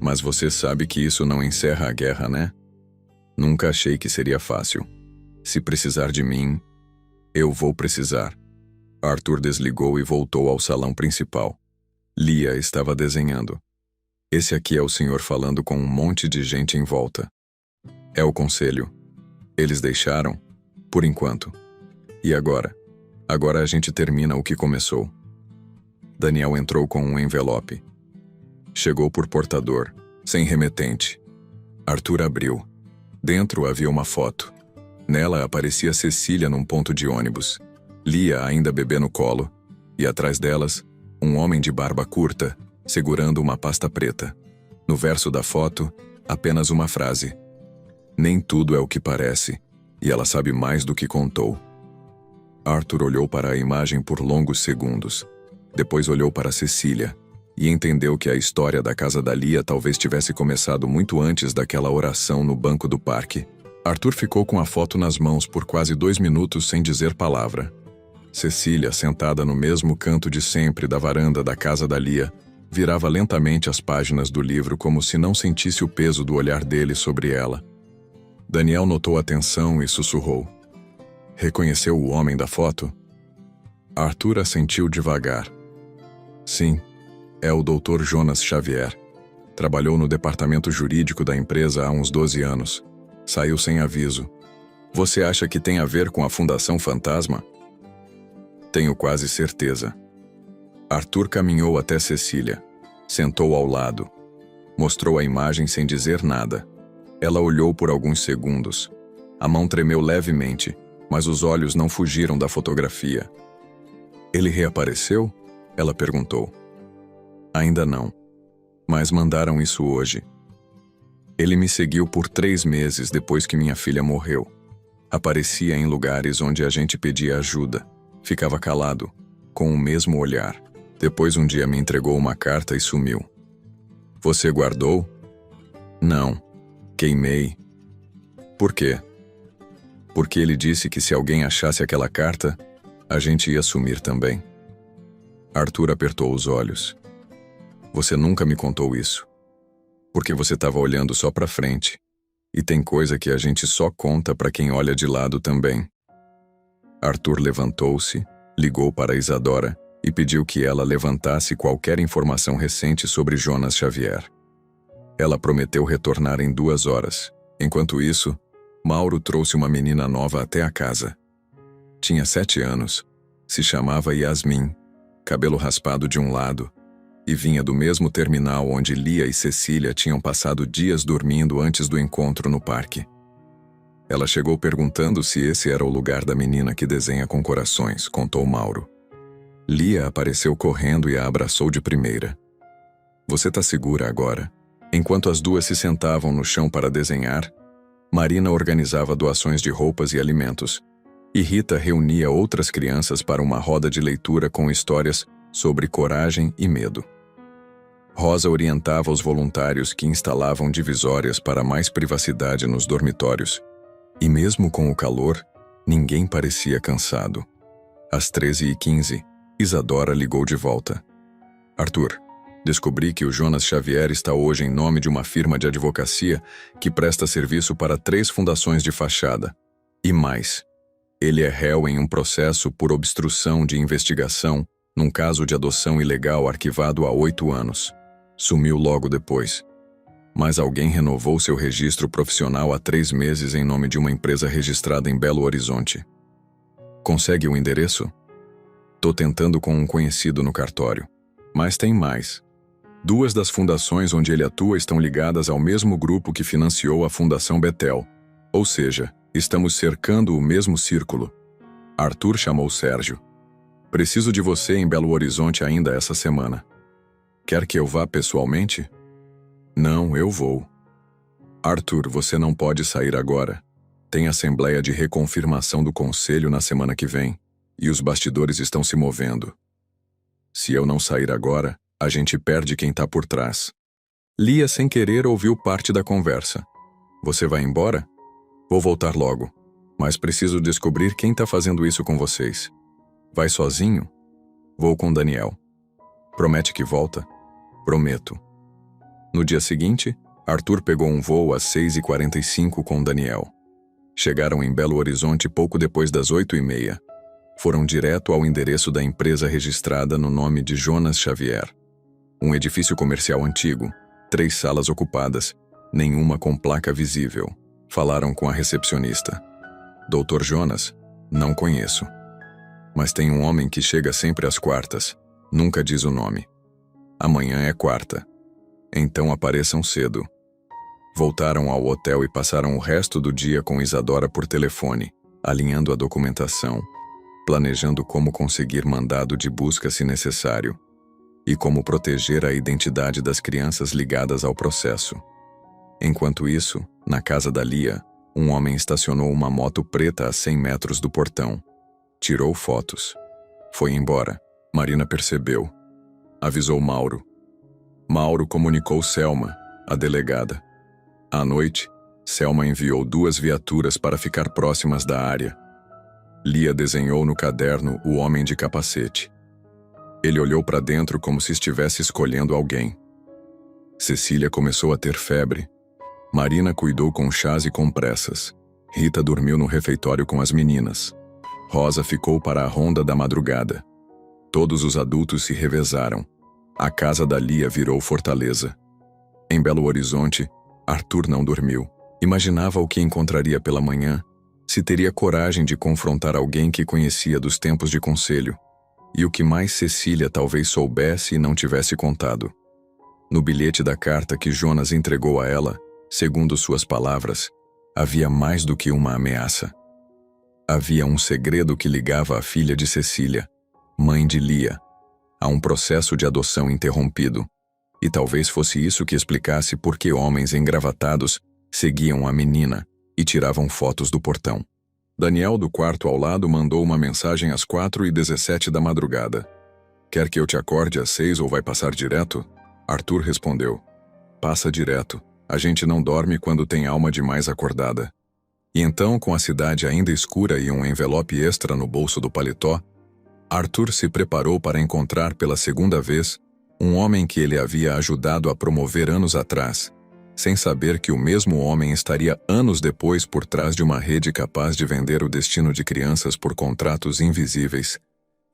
Mas você sabe que isso não encerra a guerra, né? Nunca achei que seria fácil. Se precisar de mim, eu vou precisar." Arthur desligou e voltou ao salão principal. Lia estava desenhando. "Esse aqui é o senhor falando com um monte de gente em volta." "É o conselho. Eles deixaram, por enquanto. E agora? Agora a gente termina o que começou." Daniel entrou com um envelope. Chegou por portador, sem remetente. Arthur abriu. Dentro havia uma foto. Nela aparecia Cecília num ponto de ônibus, Lia ainda bebê no colo, e atrás delas, um homem de barba curta, segurando uma pasta preta. No verso da foto, apenas uma frase: "Nem tudo é o que parece, e ela sabe mais do que contou." Arthur olhou para a imagem por longos segundos. Depois olhou para Cecília e entendeu que a história da casa da Lia talvez tivesse começado muito antes daquela oração no banco do parque. Arthur ficou com a foto nas mãos por quase 2 minutos sem dizer palavra. Cecília, sentada no mesmo canto de sempre da varanda da casa da Lia, virava lentamente as páginas do livro como se não sentisse o peso do olhar dele sobre ela. Daniel notou a tensão e sussurrou: "Reconheceu o homem da foto?" Arthur assentiu devagar. "Sim, é o Dr. Jonas Xavier. Trabalhou no departamento jurídico da empresa há uns 12 anos. Saiu sem aviso. Você acha que tem a ver com a Fundação Fantasma?" "Tenho quase certeza." Arthur caminhou até Cecília. Sentou ao lado. Mostrou a imagem sem dizer nada. Ela olhou por alguns segundos. A mão tremeu levemente, mas os olhos não fugiram da fotografia. "Ele reapareceu?" ela perguntou. "Ainda não. Mas mandaram isso hoje. Ele me seguiu por 3 meses depois que minha filha morreu. Aparecia em lugares onde a gente pedia ajuda. Ficava calado, com o mesmo olhar. Depois um dia me entregou uma carta e sumiu." "Você guardou?" "Não. Queimei." "Por quê?" Porque ele disse que se alguém achasse aquela carta, a gente ia sumir também. Arthur apertou os olhos. Você nunca me contou isso. Porque você estava olhando só para frente. E tem coisa que a gente só conta para quem olha de lado também. Arthur levantou-se, ligou para Isadora e pediu que ela levantasse qualquer informação recente sobre Jonas Xavier. Ela prometeu retornar em 2 horas. Enquanto isso, Mauro trouxe uma menina nova até a casa. Tinha 7 anos, se chamava Yasmin, cabelo raspado de um lado, e vinha do mesmo terminal onde Lia e Cecília tinham passado dias dormindo antes do encontro no parque. Ela chegou perguntando se esse era o lugar da menina que desenha com corações, contou Mauro. Lia apareceu correndo e a abraçou de primeira. Você tá segura agora? Enquanto as duas se sentavam no chão para desenhar, Marina organizava doações de roupas e alimentos, e Rita reunia outras crianças para uma roda de leitura com histórias sobre coragem e medo. Rosa orientava os voluntários que instalavam divisórias para mais privacidade nos dormitórios. E mesmo com o calor, ninguém parecia cansado. Às 13h15, Isadora ligou de volta. Arthur, descobri que o Jonas Xavier está hoje em nome de uma firma de advocacia que presta serviço para 3 fundações de fachada. E mais, ele é réu em um processo por obstrução de investigação num caso de adoção ilegal arquivado há 8 anos. Sumiu logo depois. Mas alguém renovou seu registro profissional há 3 meses em nome de uma empresa registrada em Belo Horizonte. Consegue o endereço? Tô tentando com um conhecido no cartório. Mas tem mais. 2 das fundações onde ele atua estão ligadas ao mesmo grupo que financiou a Fundação Betel. Ou seja, estamos cercando o mesmo círculo. Arthur chamou Sérgio. Preciso de você em Belo Horizonte ainda essa semana. Quer que eu vá pessoalmente? Não, eu vou. Arthur, você não pode sair agora. Tem assembleia de reconfirmação do conselho na semana que vem, e os bastidores estão se movendo. Se eu não sair agora, a gente perde quem tá por trás. Lia, sem querer, ouviu parte da conversa. Você vai embora? Vou voltar logo, mas preciso descobrir quem tá fazendo isso com vocês. Vai sozinho? Vou com Daniel. Promete que volta? Prometo. No dia seguinte, Arthur pegou um voo às 6h45 com Daniel. Chegaram em Belo Horizonte pouco depois das 8h30. Foram direto ao endereço da empresa registrada no nome de Jonas Xavier. Um edifício comercial antigo, 3 salas ocupadas, nenhuma com placa visível. Falaram com a recepcionista. Doutor Jonas? Não conheço. Mas tem um homem que chega sempre às quartas. Nunca diz o nome. Amanhã é quarta. Então apareçam cedo. Voltaram ao hotel e passaram o resto do dia com Isadora por telefone, alinhando a documentação, planejando como conseguir mandado de busca se necessário, e como proteger a identidade das crianças ligadas ao processo. Enquanto isso, na casa da Lia, um homem estacionou uma moto preta a 100 metros do portão. Tirou fotos. Foi embora. Marina percebeu. Avisou Mauro. Mauro comunicou Selma, a delegada. À noite, Selma enviou 2 viaturas para ficar próximas da área. Lia desenhou no caderno o homem de capacete. Ele olhou para dentro como se estivesse escolhendo alguém. Cecília começou a ter febre. Marina cuidou com chás e compressas. Rita dormiu no refeitório com as meninas. Rosa ficou para a ronda da madrugada. Todos os adultos se revezaram. A casa da Lia virou fortaleza. Em Belo Horizonte, Arthur não dormiu. Imaginava o que encontraria pela manhã, se teria coragem de confrontar alguém que conhecia dos tempos de conselho, e o que mais Cecília talvez soubesse e não tivesse contado. No bilhete da carta que Jonas entregou a ela, segundo suas palavras, havia mais do que uma ameaça. Havia um segredo que ligava a filha de Cecília, mãe de Lia, a um processo de adoção interrompido, e talvez fosse isso que explicasse por que homens engravatados seguiam a menina e tiravam fotos do portão. Daniel, do quarto ao lado, mandou uma mensagem às 4h17 da madrugada. Quer que eu te acorde às 6 ou vai passar direto? Arthur respondeu. Passa direto. A gente não dorme quando tem alma demais acordada. E então, com a cidade ainda escura e um envelope extra no bolso do paletó, Arthur se preparou para encontrar pela segunda vez um homem que ele havia ajudado a promover anos atrás, sem saber que o mesmo homem estaria anos depois por trás de uma rede capaz de vender o destino de crianças por contratos invisíveis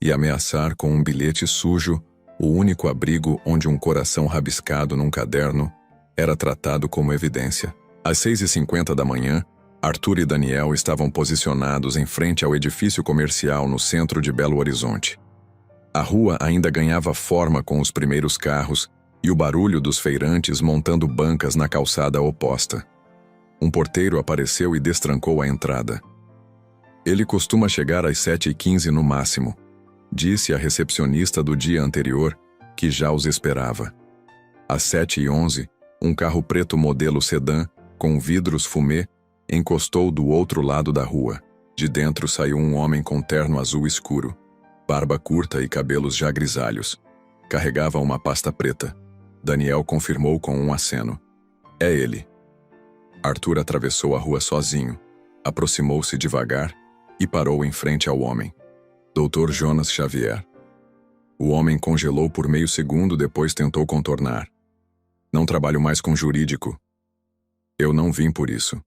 e ameaçar com um bilhete sujo o único abrigo onde um coração rabiscado num caderno era tratado como evidência. Às 6h50 da manhã, Arthur e Daniel estavam posicionados em frente ao edifício comercial no centro de Belo Horizonte. A rua ainda ganhava forma com os primeiros carros e o barulho dos feirantes montando bancas na calçada oposta. Um porteiro apareceu e destrancou a entrada. Ele costuma chegar às 7h15 no máximo, disse a recepcionista do dia anterior, que já os esperava. Às 7h11, um carro preto modelo sedã, com vidros fumê, encostou do outro lado da rua. De dentro saiu um homem com terno azul escuro, barba curta e cabelos já grisalhos. Carregava uma pasta preta. Daniel confirmou com um aceno. É ele. Arthur atravessou a rua sozinho, aproximou-se devagar e parou em frente ao homem. Dr. Jonas Xavier. O homem congelou por meio segundo, depois tentou contornar. Não trabalho mais com jurídico. Eu não vim por isso.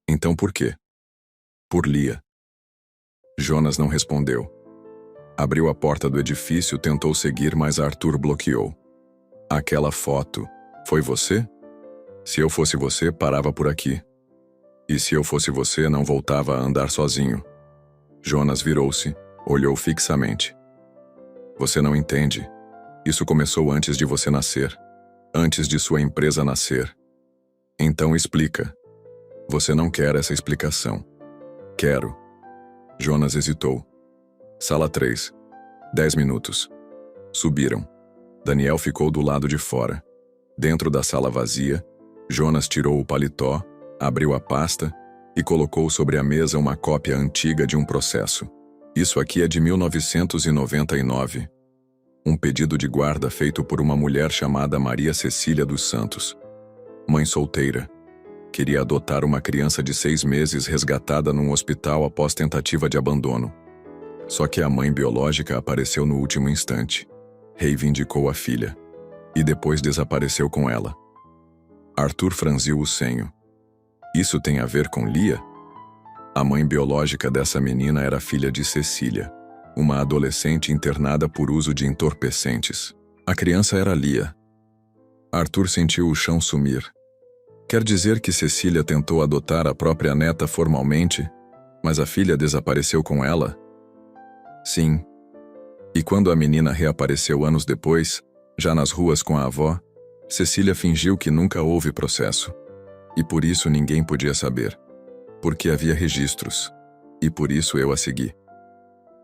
Então por quê? Por Lia. Jonas não respondeu. Abriu a porta do edifício, tentou seguir, mas Arthur bloqueou. Aquela foto, foi você? Se eu fosse você, parava por aqui. E se eu fosse você, não voltava a andar sozinho. Jonas virou-se, olhou fixamente. Você não entende. Isso começou antes de você nascer. Antes de sua empresa nascer. Então explica. Você não quer essa explicação. Quero. Jonas hesitou. Sala 3. 10 minutos. Subiram. Daniel ficou do lado de fora. Dentro da sala vazia, Jonas tirou o paletó, abriu a pasta e colocou sobre a mesa uma cópia antiga de um processo. Isso aqui é de 1999. Um pedido de guarda feito por uma mulher chamada Maria Cecília dos Santos. Mãe solteira. Queria adotar uma criança de 6 meses resgatada num hospital após tentativa de abandono. Só que a mãe biológica apareceu no último instante. Reivindicou a filha. E depois desapareceu com ela. Arthur franziu o senho. Isso tem a ver com Lia? A mãe biológica dessa menina era filha de Cecília, uma adolescente internada por uso de entorpecentes. A criança era Lia. Arthur sentiu o chão sumir. Quer dizer que Cecília tentou adotar a própria neta formalmente, mas a filha desapareceu com ela? Sim. E quando a menina reapareceu anos depois, já nas ruas com a avó, Cecília fingiu que nunca houve processo. E por isso ninguém podia saber. Porque havia registros. E por isso eu a segui.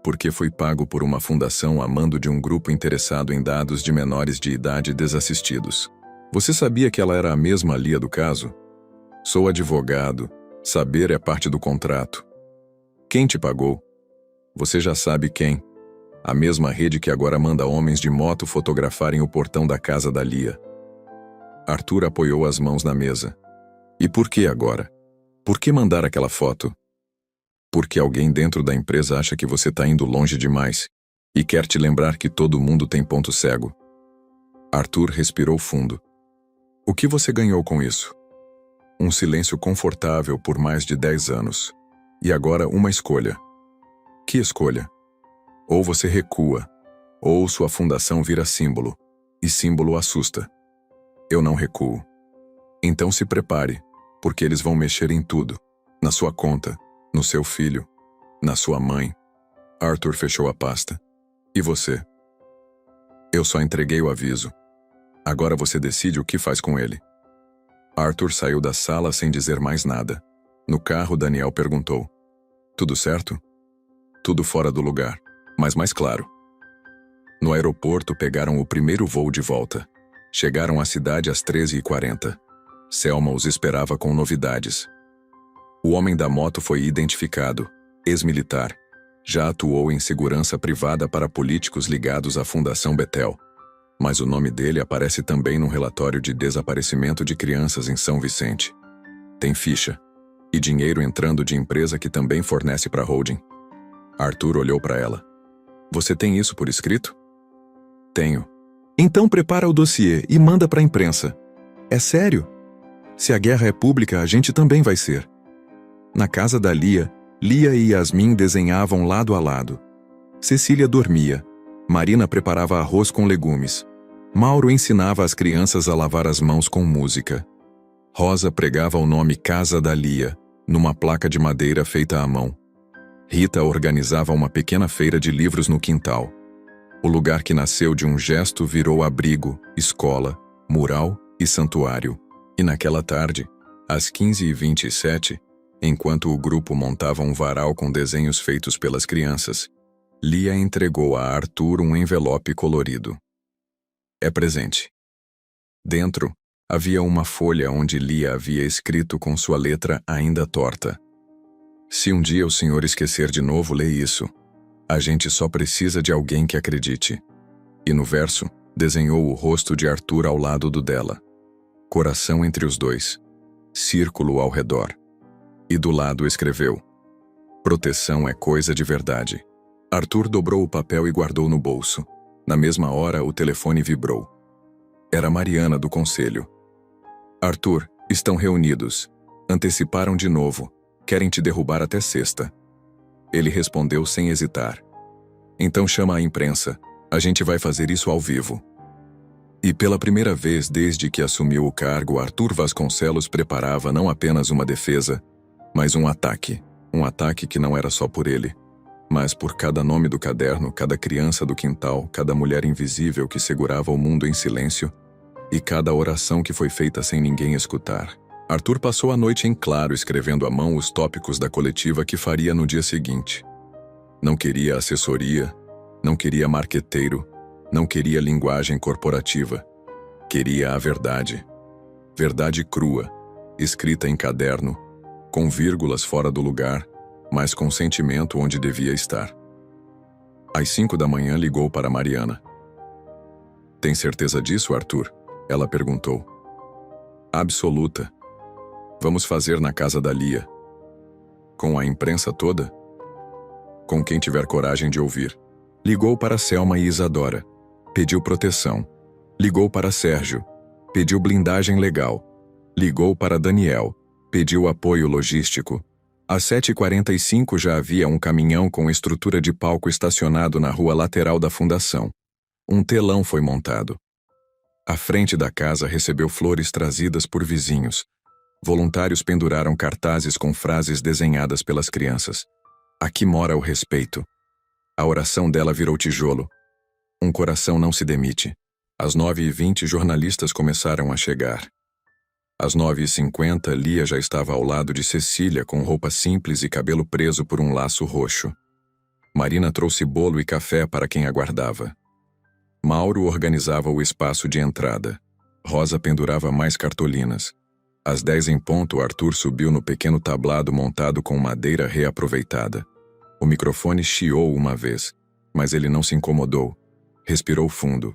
Porque fui pago por uma fundação a mando de um grupo interessado em dados de menores de idade desassistidos. Você sabia que ela era a mesma Lia do caso? Sou advogado. Saber é parte do contrato. Quem te pagou? Você já sabe quem. A mesma rede que agora manda homens de moto fotografarem o portão da casa da Lia. Arthur apoiou as mãos na mesa. E por que agora? Por que mandar aquela foto? Porque alguém dentro da empresa acha que você está indo longe demais e quer te lembrar que todo mundo tem ponto cego. Arthur respirou fundo. O que você ganhou com isso? Um silêncio confortável por mais de 10 anos. E agora uma escolha. Que escolha? Ou você recua, ou sua fundação vira símbolo, e símbolo assusta. Eu não recuo. Então se prepare, porque eles vão mexer em tudo. Na sua conta, no seu filho, na sua mãe. Arthur fechou a pasta. E você? Eu só entreguei o aviso. Agora você decide o que faz com ele. Arthur saiu da sala sem dizer mais nada. No carro, Daniel perguntou. Tudo certo? Tudo fora do lugar, mas mais claro. No aeroporto, pegaram o primeiro voo de volta. Chegaram à cidade às 13h40. Selma os esperava com novidades. O homem da moto foi identificado, ex-militar. Já atuou em segurança privada para políticos ligados à Fundação Betel. Mas o nome dele aparece também num relatório de desaparecimento de crianças em São Vicente. Tem ficha. E dinheiro entrando de empresa que também fornece para holding. Arthur olhou para ela. Você tem isso por escrito? Tenho. Então prepara o dossiê e manda para a imprensa. É sério? Se a guerra é pública, a gente também vai ser. Na casa da Lia, Lia e Yasmin desenhavam lado a lado. Cecília dormia. Marina preparava arroz com legumes. Mauro ensinava as crianças a lavar as mãos com música. Rosa pregava o nome Casa da Lia, numa placa de madeira feita à mão. Rita organizava uma pequena feira de livros no quintal. O lugar que nasceu de um gesto virou abrigo, escola, mural e santuário. E naquela tarde, às 15h27, enquanto o grupo montava um varal com desenhos feitos pelas crianças, Lia entregou a Arthur um envelope colorido. É presente. Dentro, havia uma folha onde Lia havia escrito com sua letra ainda torta. Se um dia o senhor esquecer de novo, lê isso. A gente só precisa de alguém que acredite. E no verso, desenhou o rosto de Arthur ao lado do dela. Coração entre os dois. Círculo ao redor. E do lado escreveu: proteção é coisa de verdade. Arthur dobrou o papel e guardou no bolso. Na mesma hora, o telefone vibrou. Era Mariana do conselho. Arthur, estão reunidos. Anteciparam de novo. Querem te derrubar até sexta. Ele respondeu sem hesitar. Então chama a imprensa. A gente vai fazer isso ao vivo. E pela primeira vez desde que assumiu o cargo, Arthur Vasconcelos preparava não apenas uma defesa, mas um ataque. Um ataque que não era só por ele, mas por cada nome do caderno, cada criança do quintal, cada mulher invisível que segurava o mundo em silêncio e cada oração que foi feita sem ninguém escutar. Arthur passou a noite em claro escrevendo à mão os tópicos da coletiva que faria no dia seguinte. Não queria assessoria, não queria marqueteiro, não queria linguagem corporativa. Queria a verdade. Verdade crua, escrita em caderno, com vírgulas fora do lugar, mas com sentimento onde devia estar. Às 5 da manhã ligou para Mariana. Tem certeza disso, Arthur? Ela perguntou. Absoluta. Vamos fazer na casa da Lia. Com a imprensa toda? Com quem tiver coragem de ouvir. Ligou para Selma e Isadora. Pediu proteção. Ligou para Sérgio. Pediu blindagem legal. Ligou para Daniel. Pediu apoio logístico. Às 7h45 já havia um caminhão com estrutura de palco estacionado na rua lateral da fundação. Um telão foi montado. A frente da casa recebeu flores trazidas por vizinhos. Voluntários penduraram cartazes com frases desenhadas pelas crianças. Aqui mora o respeito. A oração dela virou tijolo. Um coração não se demite. Às 9h20, jornalistas começaram a chegar. Às 9h50, Lia já estava ao lado de Cecília com roupa simples e cabelo preso por um laço roxo. Marina trouxe bolo e café para quem aguardava. Mauro organizava o espaço de entrada. Rosa pendurava mais cartolinas. Às 10 em ponto, Arthur subiu no pequeno tablado montado com madeira reaproveitada. O microfone chiou uma vez, mas ele não se incomodou. Respirou fundo.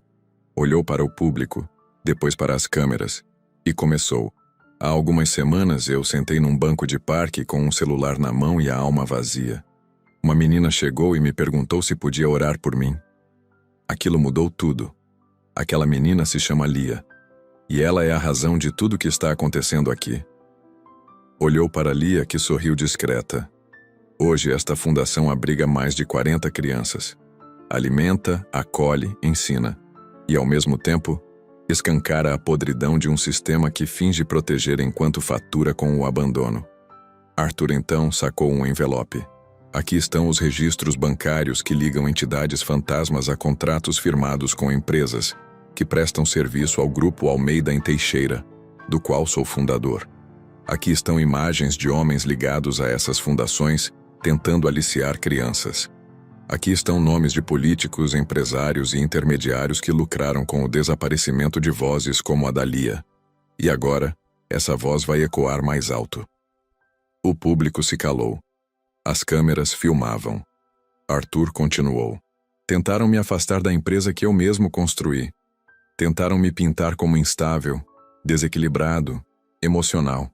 Olhou para o público, depois para as câmeras, e começou. Há algumas semanas eu sentei num banco de parque com um celular na mão e a alma vazia. Uma menina chegou e me perguntou se podia orar por mim. Aquilo mudou tudo. Aquela menina se chama Lia. E ela é a razão de tudo que está acontecendo aqui. Olhou para Lia, que sorriu discreta. Hoje esta fundação abriga mais de 40 crianças. Alimenta, acolhe, ensina. E ao mesmo tempo, escancara a podridão de um sistema que finge proteger enquanto fatura com o abandono. Arthur então sacou um envelope. Aqui estão os registros bancários que ligam entidades fantasmas a contratos firmados com empresas que prestam serviço ao Grupo Almeida em Teixeira, do qual sou fundador. Aqui estão imagens de homens ligados a essas fundações tentando aliciar crianças. Aqui estão nomes de políticos, empresários e intermediários que lucraram com o desaparecimento de vozes como a da Lia. E agora, essa voz vai ecoar mais alto. O público se calou. As câmeras filmavam. Arthur continuou. Tentaram me afastar da empresa que eu mesmo construí. Tentaram me pintar como instável, desequilibrado, emocional.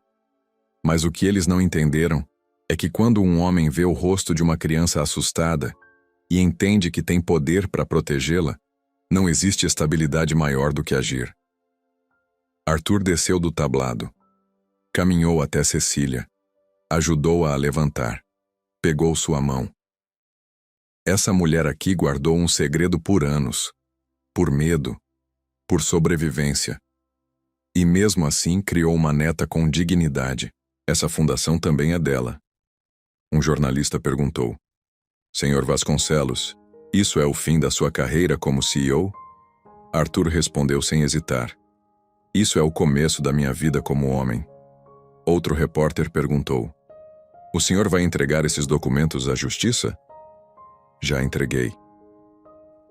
Mas o que eles não entenderam é que quando um homem vê o rosto de uma criança assustada e entende que tem poder para protegê-la, não existe estabilidade maior do que agir. Arthur desceu do tablado. Caminhou até Cecília. Ajudou-a a levantar. Pegou sua mão. Essa mulher aqui guardou um segredo por anos. Por medo. Por sobrevivência. E mesmo assim criou uma neta com dignidade. Essa fundação também é dela. Um jornalista perguntou: Senhor Vasconcelos, isso é o fim da sua carreira como CEO? Arthur respondeu sem hesitar: Isso é o começo da minha vida como homem. Outro repórter perguntou: O senhor vai entregar esses documentos à justiça? Já entreguei.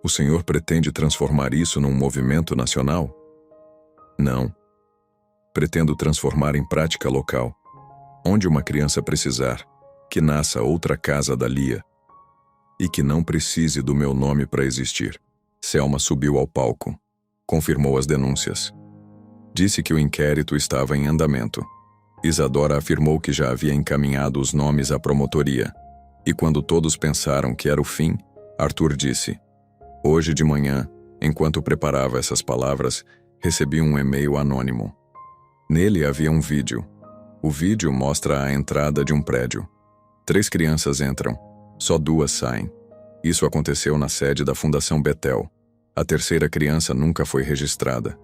O senhor pretende transformar isso num movimento nacional? Não. Pretendo transformar em prática local. Onde uma criança precisar, que nasça outra casa da Lia. E que não precise do meu nome para existir. Selma subiu ao palco. Confirmou as denúncias. Disse que o inquérito estava em andamento. Isadora afirmou que já havia encaminhado os nomes à promotoria. E quando todos pensaram que era o fim, Arthur disse: Hoje de manhã, enquanto preparava essas palavras, recebi um e-mail anônimo. Nele havia um vídeo. O vídeo mostra a entrada de um prédio. 3 crianças entram. Só 2 saem. Isso aconteceu na sede da Fundação Betel. A terceira criança nunca foi registrada.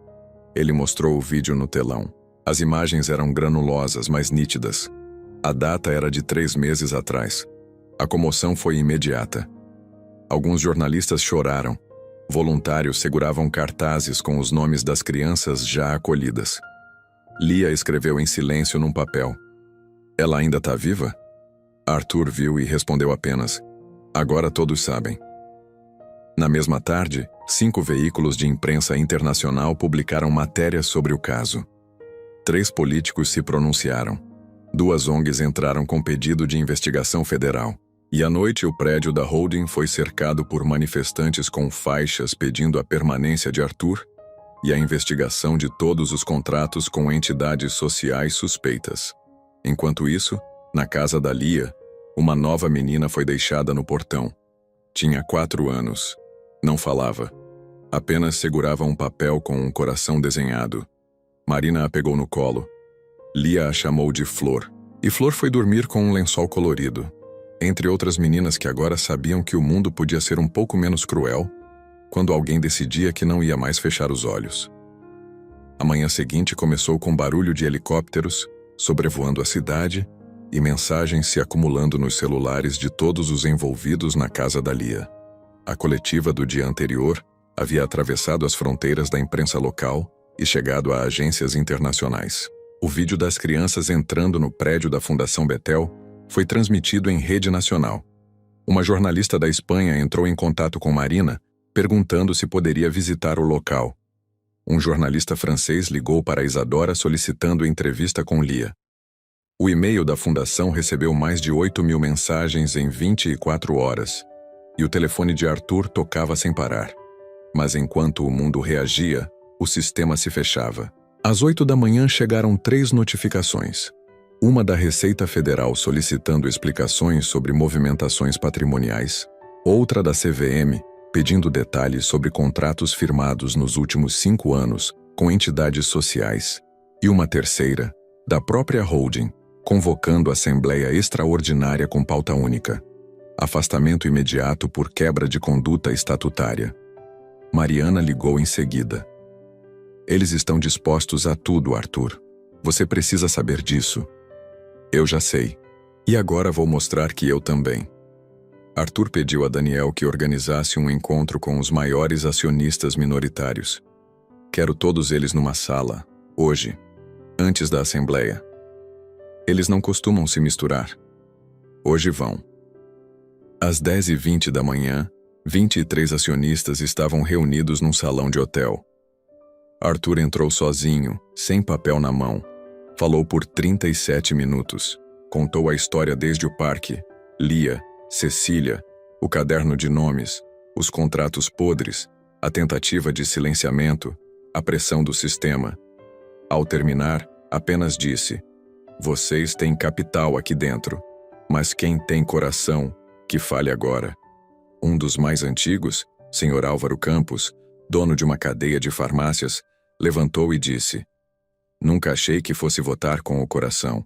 Ele mostrou o vídeo no telão. As imagens eram granulosas, mas nítidas. A data era de 3 meses atrás. A comoção foi imediata. Alguns jornalistas choraram. Voluntários seguravam cartazes com os nomes das crianças já acolhidas. Lia escreveu em silêncio num papel: Ela ainda está viva? Arthur viu e respondeu apenas: Agora todos sabem. Na mesma tarde, 5 veículos de imprensa internacional publicaram matérias sobre o caso. 3 políticos se pronunciaram. 2 ONGs entraram com pedido de investigação federal. E à noite o prédio da holding foi cercado por manifestantes com faixas pedindo a permanência de Arthur e a investigação de todos os contratos com entidades sociais suspeitas. Enquanto isso, na casa da Lia, uma nova menina foi deixada no portão. Tinha 4 anos. Não falava. Apenas segurava um papel com um coração desenhado. Marina a pegou no colo. Lia a chamou de Flor. E Flor foi dormir com um lençol colorido. Entre outras meninas que agora sabiam que o mundo podia ser um pouco menos cruel quando alguém decidia que não ia mais fechar os olhos. A manhã seguinte começou com barulho de helicópteros sobrevoando a cidade e mensagens se acumulando nos celulares de todos os envolvidos na casa da Lia. A coletiva do dia anterior havia atravessado as fronteiras da imprensa local e chegado a agências internacionais. O vídeo das crianças entrando no prédio da Fundação Betel foi transmitido em rede nacional. Uma jornalista da Espanha entrou em contato com Marina, perguntando se poderia visitar o local. Um jornalista francês ligou para Isadora solicitando entrevista com Lia. O e-mail da fundação recebeu mais de 8.000 mensagens em 24 horas, e o telefone de Arthur tocava sem parar. Mas enquanto o mundo reagia, o sistema se fechava. Às 8 da manhã chegaram 3 notificações. Uma da Receita Federal solicitando explicações sobre movimentações patrimoniais, outra da CVM pedindo detalhes sobre contratos firmados nos últimos 5 anos com entidades sociais, e uma terceira, da própria holding, convocando assembleia extraordinária com pauta única. Afastamento imediato por quebra de conduta estatutária. Mariana ligou em seguida. Eles estão dispostos a tudo, Arthur. Você precisa saber disso. Eu já sei. E agora vou mostrar que eu também. Arthur pediu a Daniel que organizasse um encontro com os maiores acionistas minoritários. Quero todos eles numa sala, hoje, antes da assembleia. Eles não costumam se misturar. Hoje vão. Às 10h20 da manhã, 23 acionistas estavam reunidos num salão de hotel. Arthur entrou sozinho, sem papel na mão. Falou por 37 minutos. Contou a história desde o parque, Lia, Cecília, o caderno de nomes, os contratos podres, a tentativa de silenciamento, a pressão do sistema. Ao terminar, apenas disse: Vocês têm capital aqui dentro, mas quem tem coração, que fale agora. Um dos mais antigos, Sr. Álvaro Campos, dono de uma cadeia de farmácias, levantou e disse: Nunca achei que fosse votar com o coração,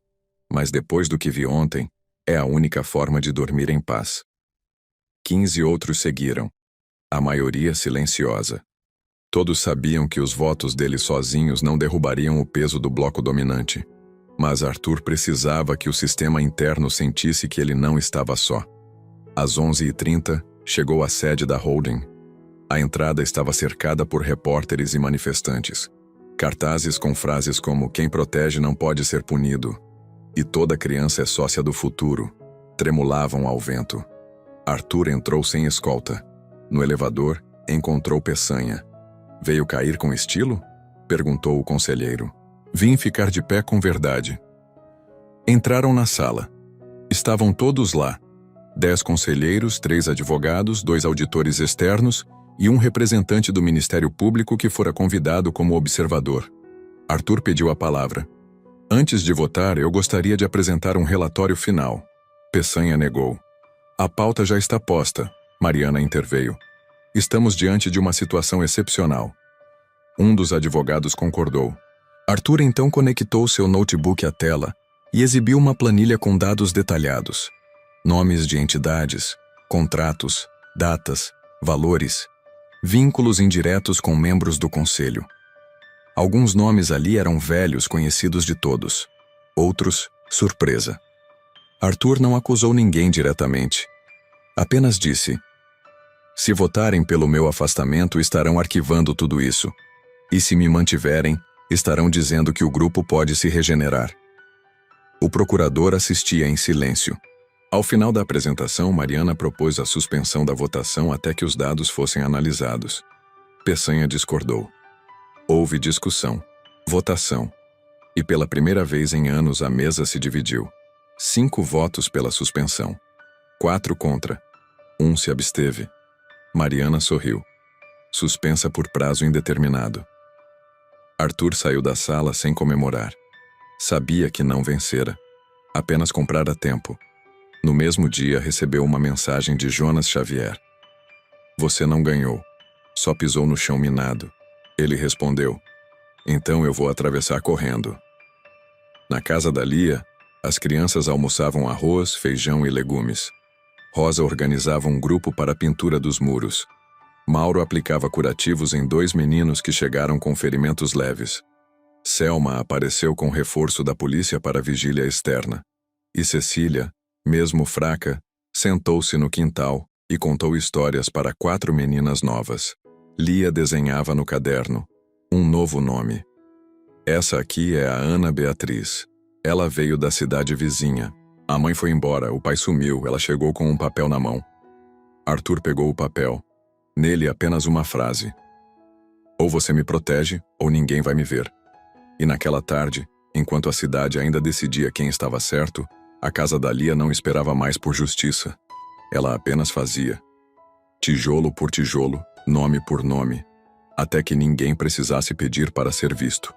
mas depois do que vi ontem, é a única forma de dormir em paz. 15 outros seguiram, a maioria silenciosa. Todos sabiam que os votos deles sozinhos não derrubariam o peso do bloco dominante. Mas Arthur precisava que o sistema interno sentisse que ele não estava só. Às 11h30, chegou à sede da holding. A entrada estava cercada por repórteres e manifestantes. Cartazes com frases como "Quem protege não pode ser punido" e "Toda criança é sócia do futuro" tremulavam ao vento. Arthur entrou sem escolta. No elevador, encontrou Peçanha. "Veio cair com estilo?" perguntou o conselheiro. "Vim ficar de pé com verdade." Entraram na sala. Estavam todos lá. 10 conselheiros, 3 advogados, 2 auditores externos e um representante do Ministério Público que fora convidado como observador. Arthur pediu a palavra. "Antes de votar, eu gostaria de apresentar um relatório final." Peçanha negou. "A pauta já está posta." Mariana interveio. "Estamos diante de uma situação excepcional." Um dos advogados concordou. Arthur então conectou seu notebook à tela e exibiu uma planilha com dados detalhados. Nomes de entidades, contratos, datas, valores, vínculos indiretos com membros do conselho. Alguns nomes ali eram velhos, conhecidos de todos. Outros, surpresa. Arthur não acusou ninguém diretamente. Apenas disse: "Se votarem pelo meu afastamento, estarão arquivando tudo isso. E se me mantiverem, estarão dizendo que o grupo pode se regenerar." O procurador assistia em silêncio. Ao final da apresentação, Mariana propôs a suspensão da votação até que os dados fossem analisados. Peçanha discordou. Houve discussão, votação. E pela primeira vez em anos a mesa se dividiu. 5 votos pela suspensão. 4 contra. 1 se absteve. Mariana sorriu. Suspensa por prazo indeterminado. Arthur saiu da sala sem comemorar. Sabia que não vencera. Apenas comprara tempo. No mesmo dia recebeu uma mensagem de Jonas Xavier. "Você não ganhou. Só pisou no chão minado." Ele respondeu: "Então eu vou atravessar correndo." Na casa da Lia, as crianças almoçavam arroz, feijão e legumes. Rosa organizava um grupo para a pintura dos muros. Mauro aplicava curativos em 2 meninos que chegaram com ferimentos leves. Selma apareceu com reforço da polícia para a vigília externa. E Cecília, mesmo fraca, sentou-se no quintal e contou histórias para 4 meninas novas. Lia desenhava no caderno um novo nome. "Essa aqui é a Ana Beatriz. Ela veio da cidade vizinha. A mãe foi embora, o pai sumiu, ela chegou com um papel na mão." Arthur pegou o papel. Nele apenas uma frase: "Ou você me protege, ou ninguém vai me ver." E naquela tarde, enquanto a cidade ainda decidia quem estava certo, a casa da Lia não esperava mais por justiça. Ela apenas fazia. Tijolo por tijolo, nome por nome, até que ninguém precisasse pedir para ser visto.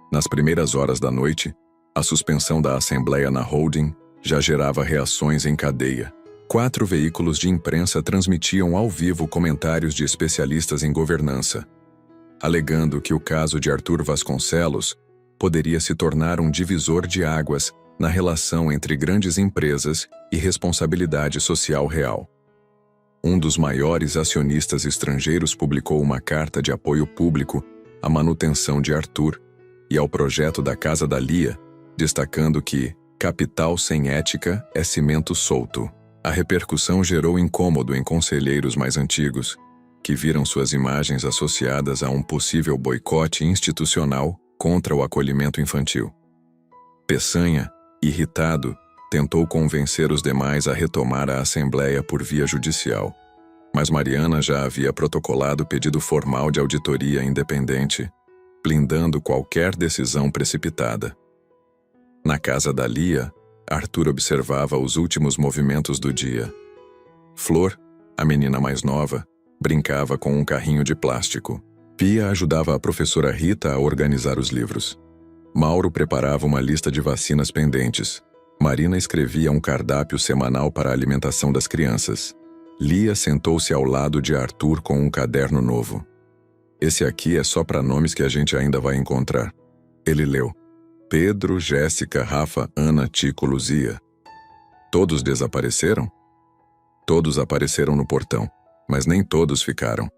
Nas primeiras horas da noite, a suspensão da Assembleia na holding já gerava reações em cadeia. 4 veículos de imprensa transmitiam ao vivo comentários de especialistas em governança, alegando que o caso de Arthur Vasconcelos poderia se tornar um divisor de águas na relação entre grandes empresas e responsabilidade social real. Um dos maiores acionistas estrangeiros publicou uma carta de apoio público à manutenção de Arthur e ao projeto da Casa da Lia, destacando que capital sem ética é cimento solto. A repercussão gerou incômodo em conselheiros mais antigos, que viram suas imagens associadas a um possível boicote institucional contra o acolhimento infantil. Peçanha, irritado, tentou convencer os demais a retomar a Assembleia por via judicial. Mas Mariana já havia protocolado pedido formal de auditoria independente, blindando qualquer decisão precipitada. Na casa da Lia, Arthur observava os últimos movimentos do dia. Flor, a menina mais nova, brincava com um carrinho de plástico. Pia ajudava a professora Rita a organizar os livros. Mauro preparava uma lista de vacinas pendentes. Marina escrevia um cardápio semanal para a alimentação das crianças. Lia sentou-se ao lado de Arthur com um caderno novo. Esse aqui é só para nomes que a gente ainda vai encontrar. Ele leu. Pedro, Jéssica, Rafa, Ana, Tico, Luzia. Todos desapareceram? Todos apareceram no portão, mas nem todos ficaram.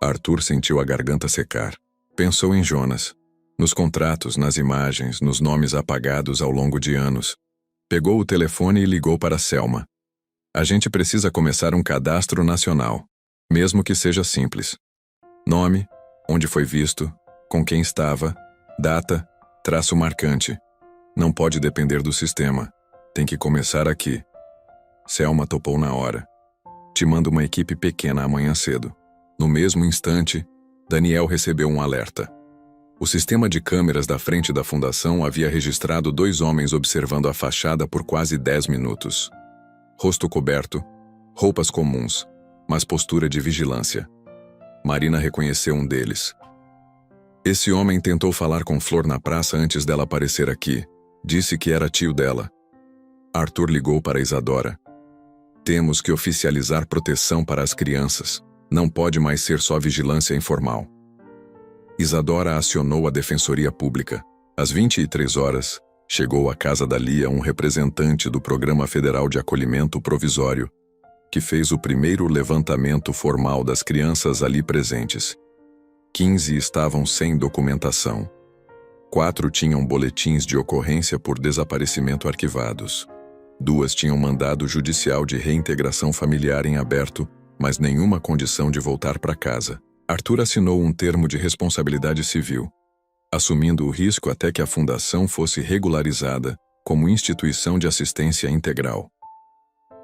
Arthur sentiu a garganta secar. Pensou em Jonas. Nos contratos, nas imagens, nos nomes apagados ao longo de anos. Pegou o telefone e ligou para Selma. A gente precisa começar um cadastro nacional, mesmo que seja simples. Nome, onde foi visto, com quem estava, data, traço marcante. Não pode depender do sistema. Tem que começar aqui. Selma topou na hora. Te mando uma equipe pequena amanhã cedo. No mesmo instante, Daniel recebeu um alerta. O sistema de câmeras da frente da fundação havia registrado 2 homens observando a fachada por quase 10 minutos. Rosto coberto, roupas comuns, mas postura de vigilância. Marina reconheceu um deles. Esse homem tentou falar com Flor na praça antes dela aparecer aqui. Disse que era tio dela. Arthur ligou para Isadora. Temos que oficializar proteção para as crianças. Não pode mais ser só vigilância informal. Isadora acionou a Defensoria Pública. Às 23 horas, chegou à casa da Lia um representante do Programa Federal de Acolhimento Provisório, que fez o primeiro levantamento formal das crianças ali presentes. 15 estavam sem documentação. 4 tinham boletins de ocorrência por desaparecimento arquivados. 2 tinham mandado judicial de reintegração familiar em aberto, mas nenhuma condição de voltar para casa. Arthur assinou um termo de responsabilidade civil, assumindo o risco até que a fundação fosse regularizada como instituição de assistência integral.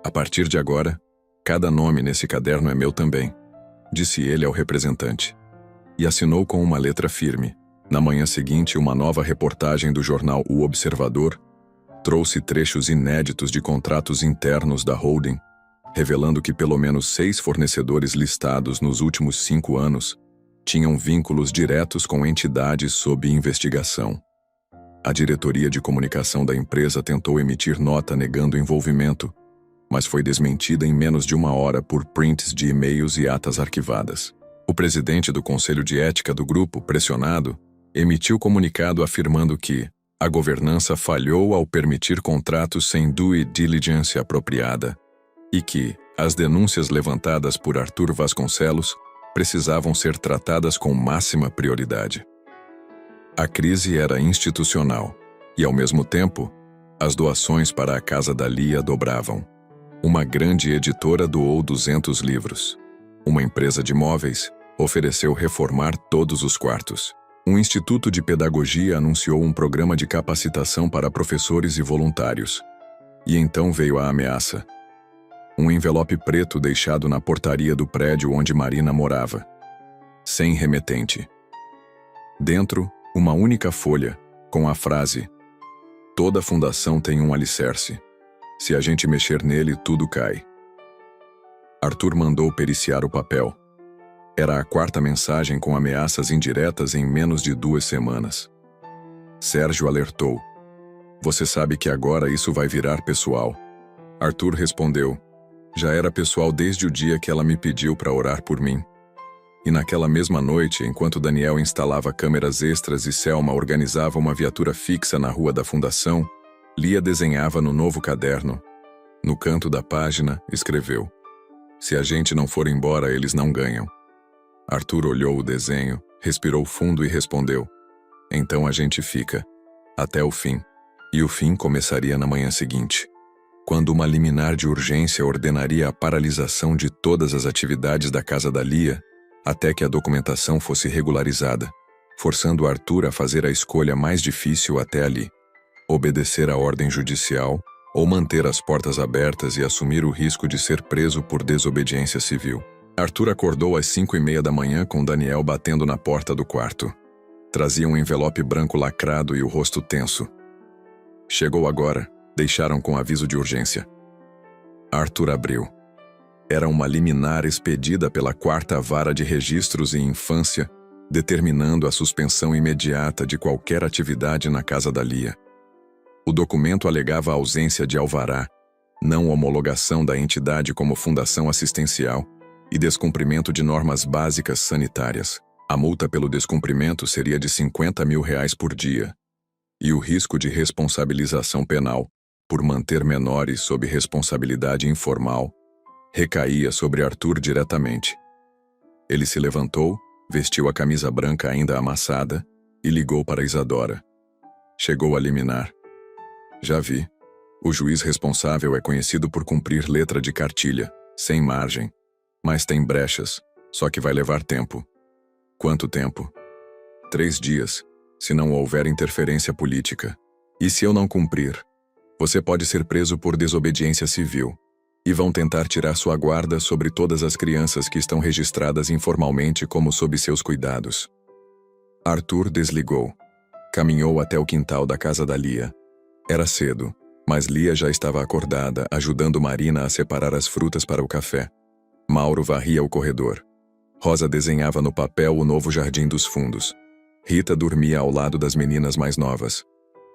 A partir de agora, cada nome nesse caderno é meu também, disse ele ao representante. E assinou com uma letra firme. Na manhã seguinte, uma nova reportagem do jornal O Observador trouxe trechos inéditos de contratos internos da holding, revelando que pelo menos 6 fornecedores listados nos últimos 5 anos tinham vínculos diretos com entidades sob investigação. A diretoria de comunicação da empresa tentou emitir nota negando envolvimento, mas foi desmentida em menos de 1 hora por prints de e-mails e atas arquivadas. O presidente do Conselho de Ética do grupo, pressionado, emitiu comunicado afirmando que a governança falhou ao permitir contratos sem due diligence apropriada e que as denúncias levantadas por Arthur Vasconcelos precisavam ser tratadas com máxima prioridade. A crise era institucional e, ao mesmo tempo, as doações para a casa da Lia dobravam. Uma grande editora doou 200 livros. Uma empresa de móveis ofereceu reformar todos os quartos. Um instituto de pedagogia anunciou um programa de capacitação para professores e voluntários. E então veio a ameaça. Um envelope preto deixado na portaria do prédio onde Marina morava. Sem remetente. Dentro, uma única folha, com a frase: "Toda fundação tem um alicerce. Se a gente mexer nele, tudo cai." Arthur mandou periciar o papel. Era a 4ª mensagem com ameaças indiretas em menos de 2 semanas. Sérgio alertou. "Você sabe que agora isso vai virar pessoal." Arthur respondeu. "Já era pessoal desde o dia que ela me pediu para orar por mim." E naquela mesma noite, enquanto Daniel instalava câmeras extras e Selma organizava uma viatura fixa na rua da fundação, Lia desenhava no novo caderno. No canto da página, escreveu: "Se a gente não for embora, eles não ganham." Arthur olhou o desenho, respirou fundo e respondeu: "Então a gente fica. Até o fim." E o fim começaria na manhã seguinte, quando uma liminar de urgência ordenaria a paralisação de todas as atividades da casa da Lia, até que a documentação fosse regularizada, forçando Arthur a fazer a escolha mais difícil até ali: obedecer à ordem judicial ou manter as portas abertas e assumir o risco de ser preso por desobediência civil. Arthur acordou às 5:30 da manhã com Daniel batendo na porta do quarto. Trazia um envelope branco lacrado e o rosto tenso. "Chegou agora. Deixaram com aviso de urgência." Arthur abriu. Era uma liminar expedida pela 4ª Vara de Registros e Infância, determinando a suspensão imediata de qualquer atividade na casa da Lia. O documento alegava a ausência de alvará, não homologação da entidade como fundação assistencial e descumprimento de normas básicas sanitárias. A multa pelo descumprimento seria de R$50 mil por dia. E o risco de responsabilização penal, por manter menores sob responsabilidade informal, recaía sobre Arthur diretamente. Ele se levantou, vestiu a camisa branca ainda amassada e ligou para Isadora. Chegou a liminar. Já vi. O juiz responsável é conhecido por cumprir letra de cartilha, sem margem. Mas tem brechas, só que vai levar tempo. Quanto tempo? 3 dias, se não houver interferência política. E se eu não cumprir? Você pode ser preso por desobediência civil. E vão tentar tirar sua guarda sobre todas as crianças que estão registradas informalmente como sob seus cuidados. Arthur desligou. Caminhou até o quintal da casa da Lia. Era cedo, mas Lia já estava acordada, ajudando Marina a separar as frutas para o café. Mauro varria o corredor. Rosa desenhava no papel o novo jardim dos fundos. Rita dormia ao lado das meninas mais novas.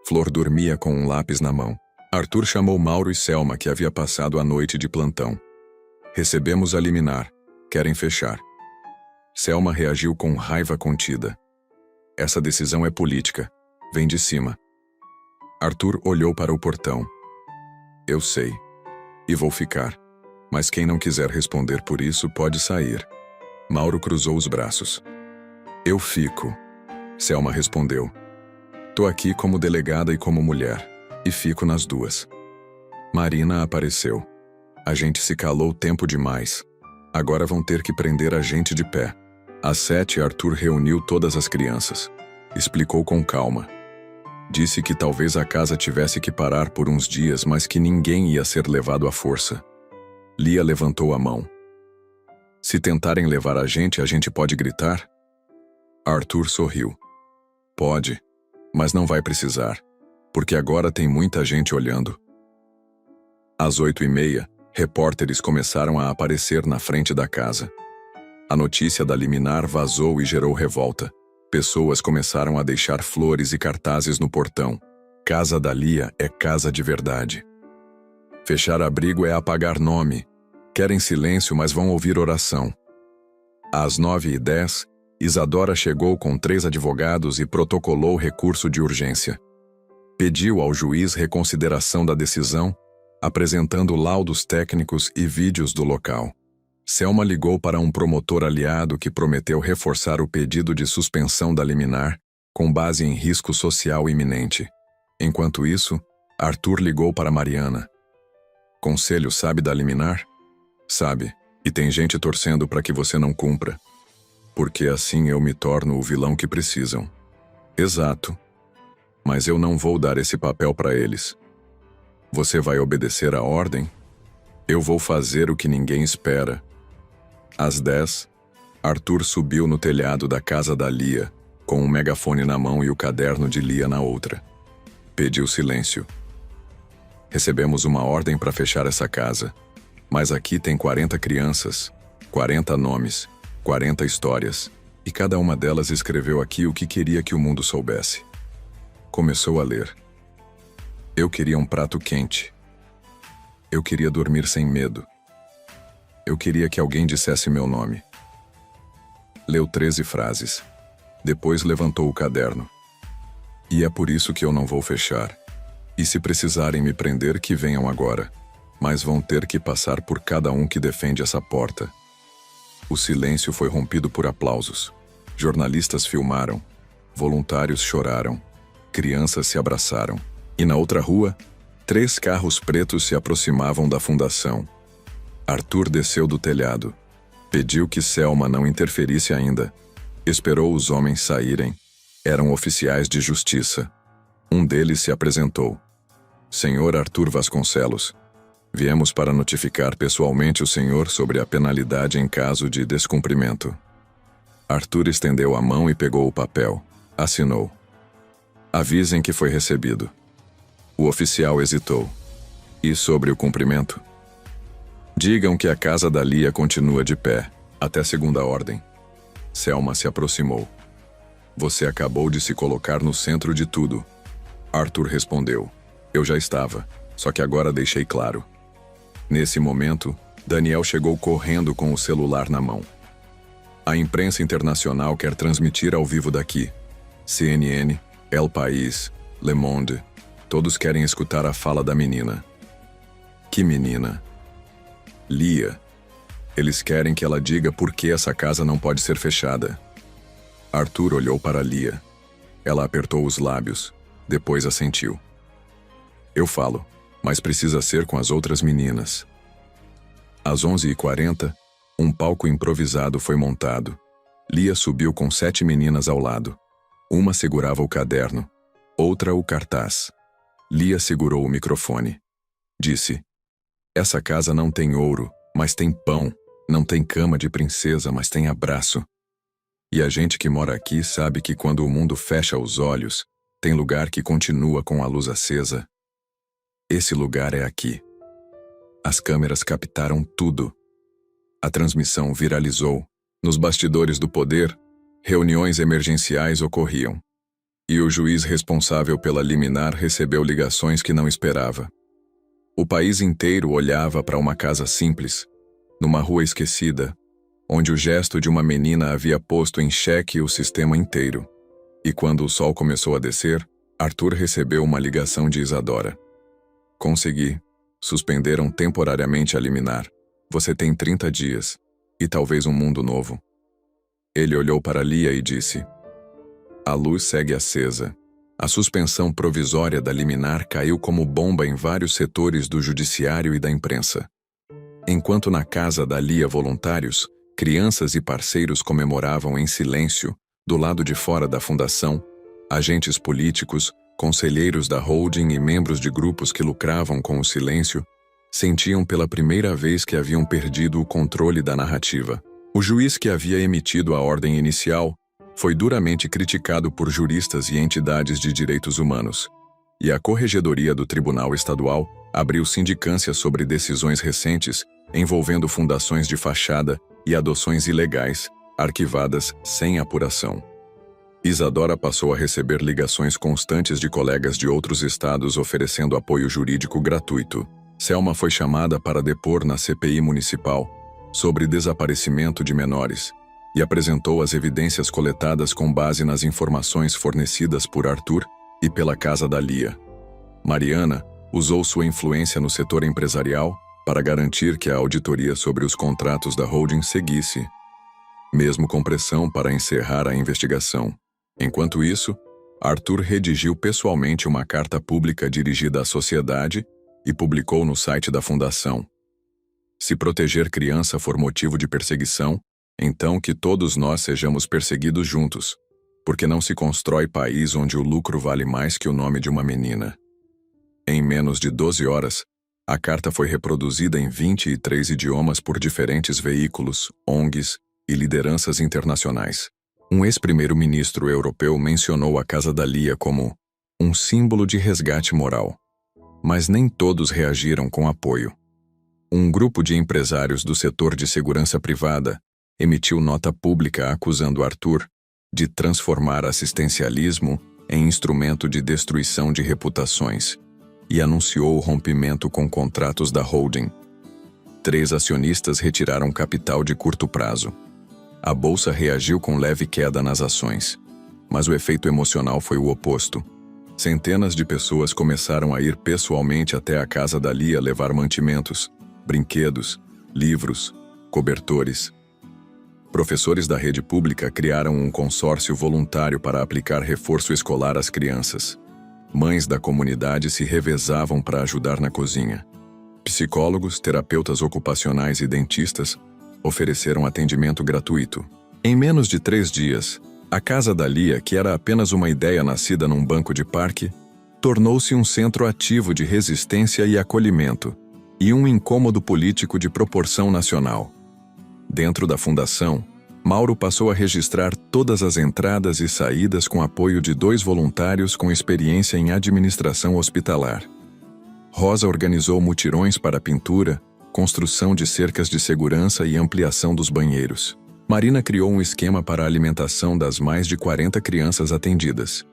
Flor dormia com um lápis na mão. Arthur chamou Mauro e Selma, que havia passado a noite de plantão. Recebemos a liminar. Querem fechar. Selma reagiu com raiva contida. Essa decisão é política. Vem de cima. Arthur olhou para o portão. Eu sei. E vou ficar. Mas quem não quiser responder por isso pode sair. Mauro cruzou os braços. Eu fico. Selma respondeu. Tô aqui como delegada e como mulher. E fico nas duas. Marina apareceu. A gente se calou tempo demais. Agora vão ter que prender a gente de pé. Às 7, Arthur reuniu todas as crianças. Explicou com calma. Disse que talvez a casa tivesse que parar por uns dias, mas que ninguém ia ser levado à força. Lia levantou a mão. Se tentarem levar a gente pode gritar? Arthur sorriu. Pode, mas não vai precisar, porque agora tem muita gente olhando. Às 8h30, repórteres começaram a aparecer na frente da casa. A notícia da liminar vazou e gerou revolta. Pessoas começaram a deixar flores e cartazes no portão. Casa da Lia é casa de verdade. Fechar abrigo é apagar nome. Querem silêncio, mas vão ouvir oração. Às 9h10, Isadora chegou com 3 advogados e protocolou recurso de urgência. Pediu ao juiz reconsideração da decisão, apresentando laudos técnicos e vídeos do local. Selma ligou para um promotor aliado que prometeu reforçar o pedido de suspensão da liminar, com base em risco social iminente. Enquanto isso, Arthur ligou para Mariana. Conselho sabe da liminar? Sabe, e tem gente torcendo para que você não cumpra. Porque assim eu me torno o vilão que precisam. Exato. Mas eu não vou dar esse papel para eles. Você vai obedecer à ordem? Eu vou fazer o que ninguém espera. Às 10, Arthur subiu no telhado da casa da Lia, com um megafone na mão e o caderno de Lia na outra. Pediu silêncio. Recebemos uma ordem para fechar essa casa. Mas aqui tem 40 crianças, 40 nomes, 40 histórias, e cada uma delas escreveu aqui o que queria que o mundo soubesse. Começou a ler. Eu queria um prato quente. Eu queria dormir sem medo. Eu queria que alguém dissesse meu nome. Leu 13 frases. Depois levantou o caderno. E é por isso que eu não vou fechar. E se precisarem me prender, que venham agora. Mas vão ter que passar por cada um que defende essa porta. O silêncio foi rompido por aplausos. Jornalistas filmaram. Voluntários choraram. Crianças se abraçaram. E na outra rua, 3 carros pretos se aproximavam da fundação. Arthur desceu do telhado. Pediu que Selma não interferisse ainda. Esperou os homens saírem. Eram oficiais de justiça. Um deles se apresentou. Senhor Arthur Vasconcelos. Viemos para notificar pessoalmente o senhor sobre a penalidade em caso de descumprimento. Arthur estendeu a mão e pegou o papel. Assinou. Avisem que foi recebido. O oficial hesitou. E sobre o cumprimento? Digam que a casa da Lia continua de pé, até segunda ordem. Selma se aproximou. Você acabou de se colocar no centro de tudo. Arthur respondeu. Eu já estava, só que agora deixei claro. Nesse momento, Daniel chegou correndo com o celular na mão. A imprensa internacional quer transmitir ao vivo daqui. CNN, El País, Le Monde, todos querem escutar a fala da menina. Que menina? Lia. Eles querem que ela diga por que essa casa não pode ser fechada. Arthur olhou para Lia. Ela apertou os lábios, depois assentiu. Eu falo, mas precisa ser com as outras meninas. Às 11h40, um palco improvisado foi montado. Lia subiu com 7 meninas ao lado. Uma segurava o caderno, outra o cartaz. Lia segurou o microfone. Disse, essa casa não tem ouro, mas tem pão. Não tem cama de princesa, mas tem abraço. E a gente que mora aqui sabe que quando o mundo fecha os olhos, tem lugar que continua com a luz acesa. Esse lugar é aqui. As câmeras captaram tudo. A transmissão viralizou. Nos bastidores do poder, reuniões emergenciais ocorriam. E o juiz responsável pela liminar recebeu ligações que não esperava. O país inteiro olhava para uma casa simples, numa rua esquecida, onde o gesto de uma menina havia posto em xeque o sistema inteiro. E quando o sol começou a descer, Arthur recebeu uma ligação de Isadora. Consegui. Suspenderam temporariamente a liminar. Você tem 30 dias. E talvez um mundo novo. Ele olhou para Lia e disse, a luz segue acesa. A suspensão provisória da liminar caiu como bomba em vários setores do judiciário e da imprensa. Enquanto na casa da Lia voluntários, crianças e parceiros comemoravam em silêncio, do lado de fora da fundação, agentes políticos, conselheiros da holding e membros de grupos que lucravam com o silêncio, sentiam pela primeira vez que haviam perdido o controle da narrativa. O juiz que havia emitido a ordem inicial foi duramente criticado por juristas e entidades de direitos humanos, e a Corregedoria do Tribunal Estadual abriu sindicância sobre decisões recentes envolvendo fundações de fachada e adoções ilegais, arquivadas sem apuração. Isadora passou a receber ligações constantes de colegas de outros estados oferecendo apoio jurídico gratuito. Selma foi chamada para depor na CPI municipal sobre desaparecimento de menores e apresentou as evidências coletadas com base nas informações fornecidas por Arthur e pela casa da Lia. Mariana usou sua influência no setor empresarial para garantir que a auditoria sobre os contratos da holding seguisse, mesmo com pressão para encerrar a investigação. Enquanto isso, Arthur redigiu pessoalmente uma carta pública dirigida à sociedade e publicou no site da fundação. Se proteger criança for motivo de perseguição, então que todos nós sejamos perseguidos juntos, porque não se constrói país onde o lucro vale mais que o nome de uma menina. Em menos de 12 horas, a carta foi reproduzida em 23 idiomas por diferentes veículos, ONGs e lideranças internacionais. Um ex-primeiro-ministro europeu mencionou a casa da Lia como um símbolo de resgate moral. Mas nem todos reagiram com apoio. Um grupo de empresários do setor de segurança privada emitiu nota pública acusando Arthur de transformar assistencialismo em instrumento de destruição de reputações e anunciou o rompimento com contratos da holding. 3 acionistas retiraram capital de curto prazo. A bolsa reagiu com leve queda nas ações, mas o efeito emocional foi o oposto. Centenas de pessoas começaram a ir pessoalmente até a casa da Lia levar mantimentos, brinquedos, livros, cobertores. Professores da rede pública criaram um consórcio voluntário para aplicar reforço escolar às crianças. Mães da comunidade se revezavam para ajudar na cozinha. Psicólogos, terapeutas ocupacionais e dentistas ofereceram atendimento gratuito. Em menos de 3 dias, a casa da Lia, que era apenas uma ideia nascida num banco de parque, tornou-se um centro ativo de resistência e acolhimento, e um incômodo político de proporção nacional. Dentro da fundação, Mauro passou a registrar todas as entradas e saídas com apoio de 2 voluntários com experiência em administração hospitalar. Rosa organizou mutirões para pintura, construção de cercas de segurança e ampliação dos banheiros. Marina criou um esquema para a alimentação das mais de 40 crianças atendidas.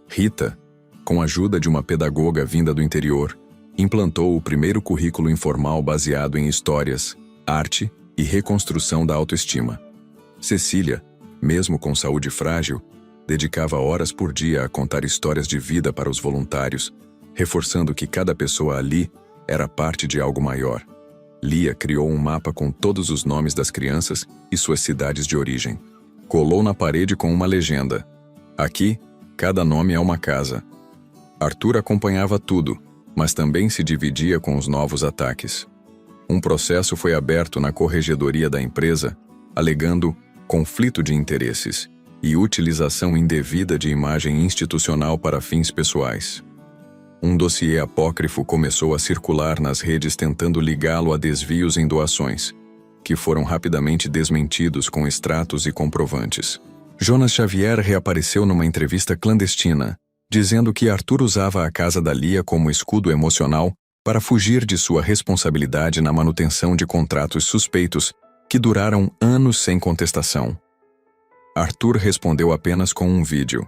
Rita, com a ajuda de uma pedagoga vinda do interior, implantou o primeiro currículo informal baseado em histórias, arte e reconstrução da autoestima. Cecília, mesmo com saúde frágil, dedicava horas por dia a contar histórias de vida para os voluntários, reforçando que cada pessoa ali era parte de algo maior. Lia criou um mapa com todos os nomes das crianças e suas cidades de origem. Colou na parede com uma legenda: aqui, cada nome é uma casa. Arthur acompanhava tudo, mas também se dividia com os novos ataques. Um processo foi aberto na corregedoria da empresa, alegando conflito de interesses e utilização indevida de imagem institucional para fins pessoais. Um dossiê apócrifo começou a circular nas redes tentando ligá-lo a desvios em doações, que foram rapidamente desmentidos com extratos e comprovantes. Jonas Xavier reapareceu numa entrevista clandestina, dizendo que Arthur usava a casa da Lia como escudo emocional para fugir de sua responsabilidade na manutenção de contratos suspeitos que duraram anos sem contestação. Arthur respondeu apenas com um vídeo.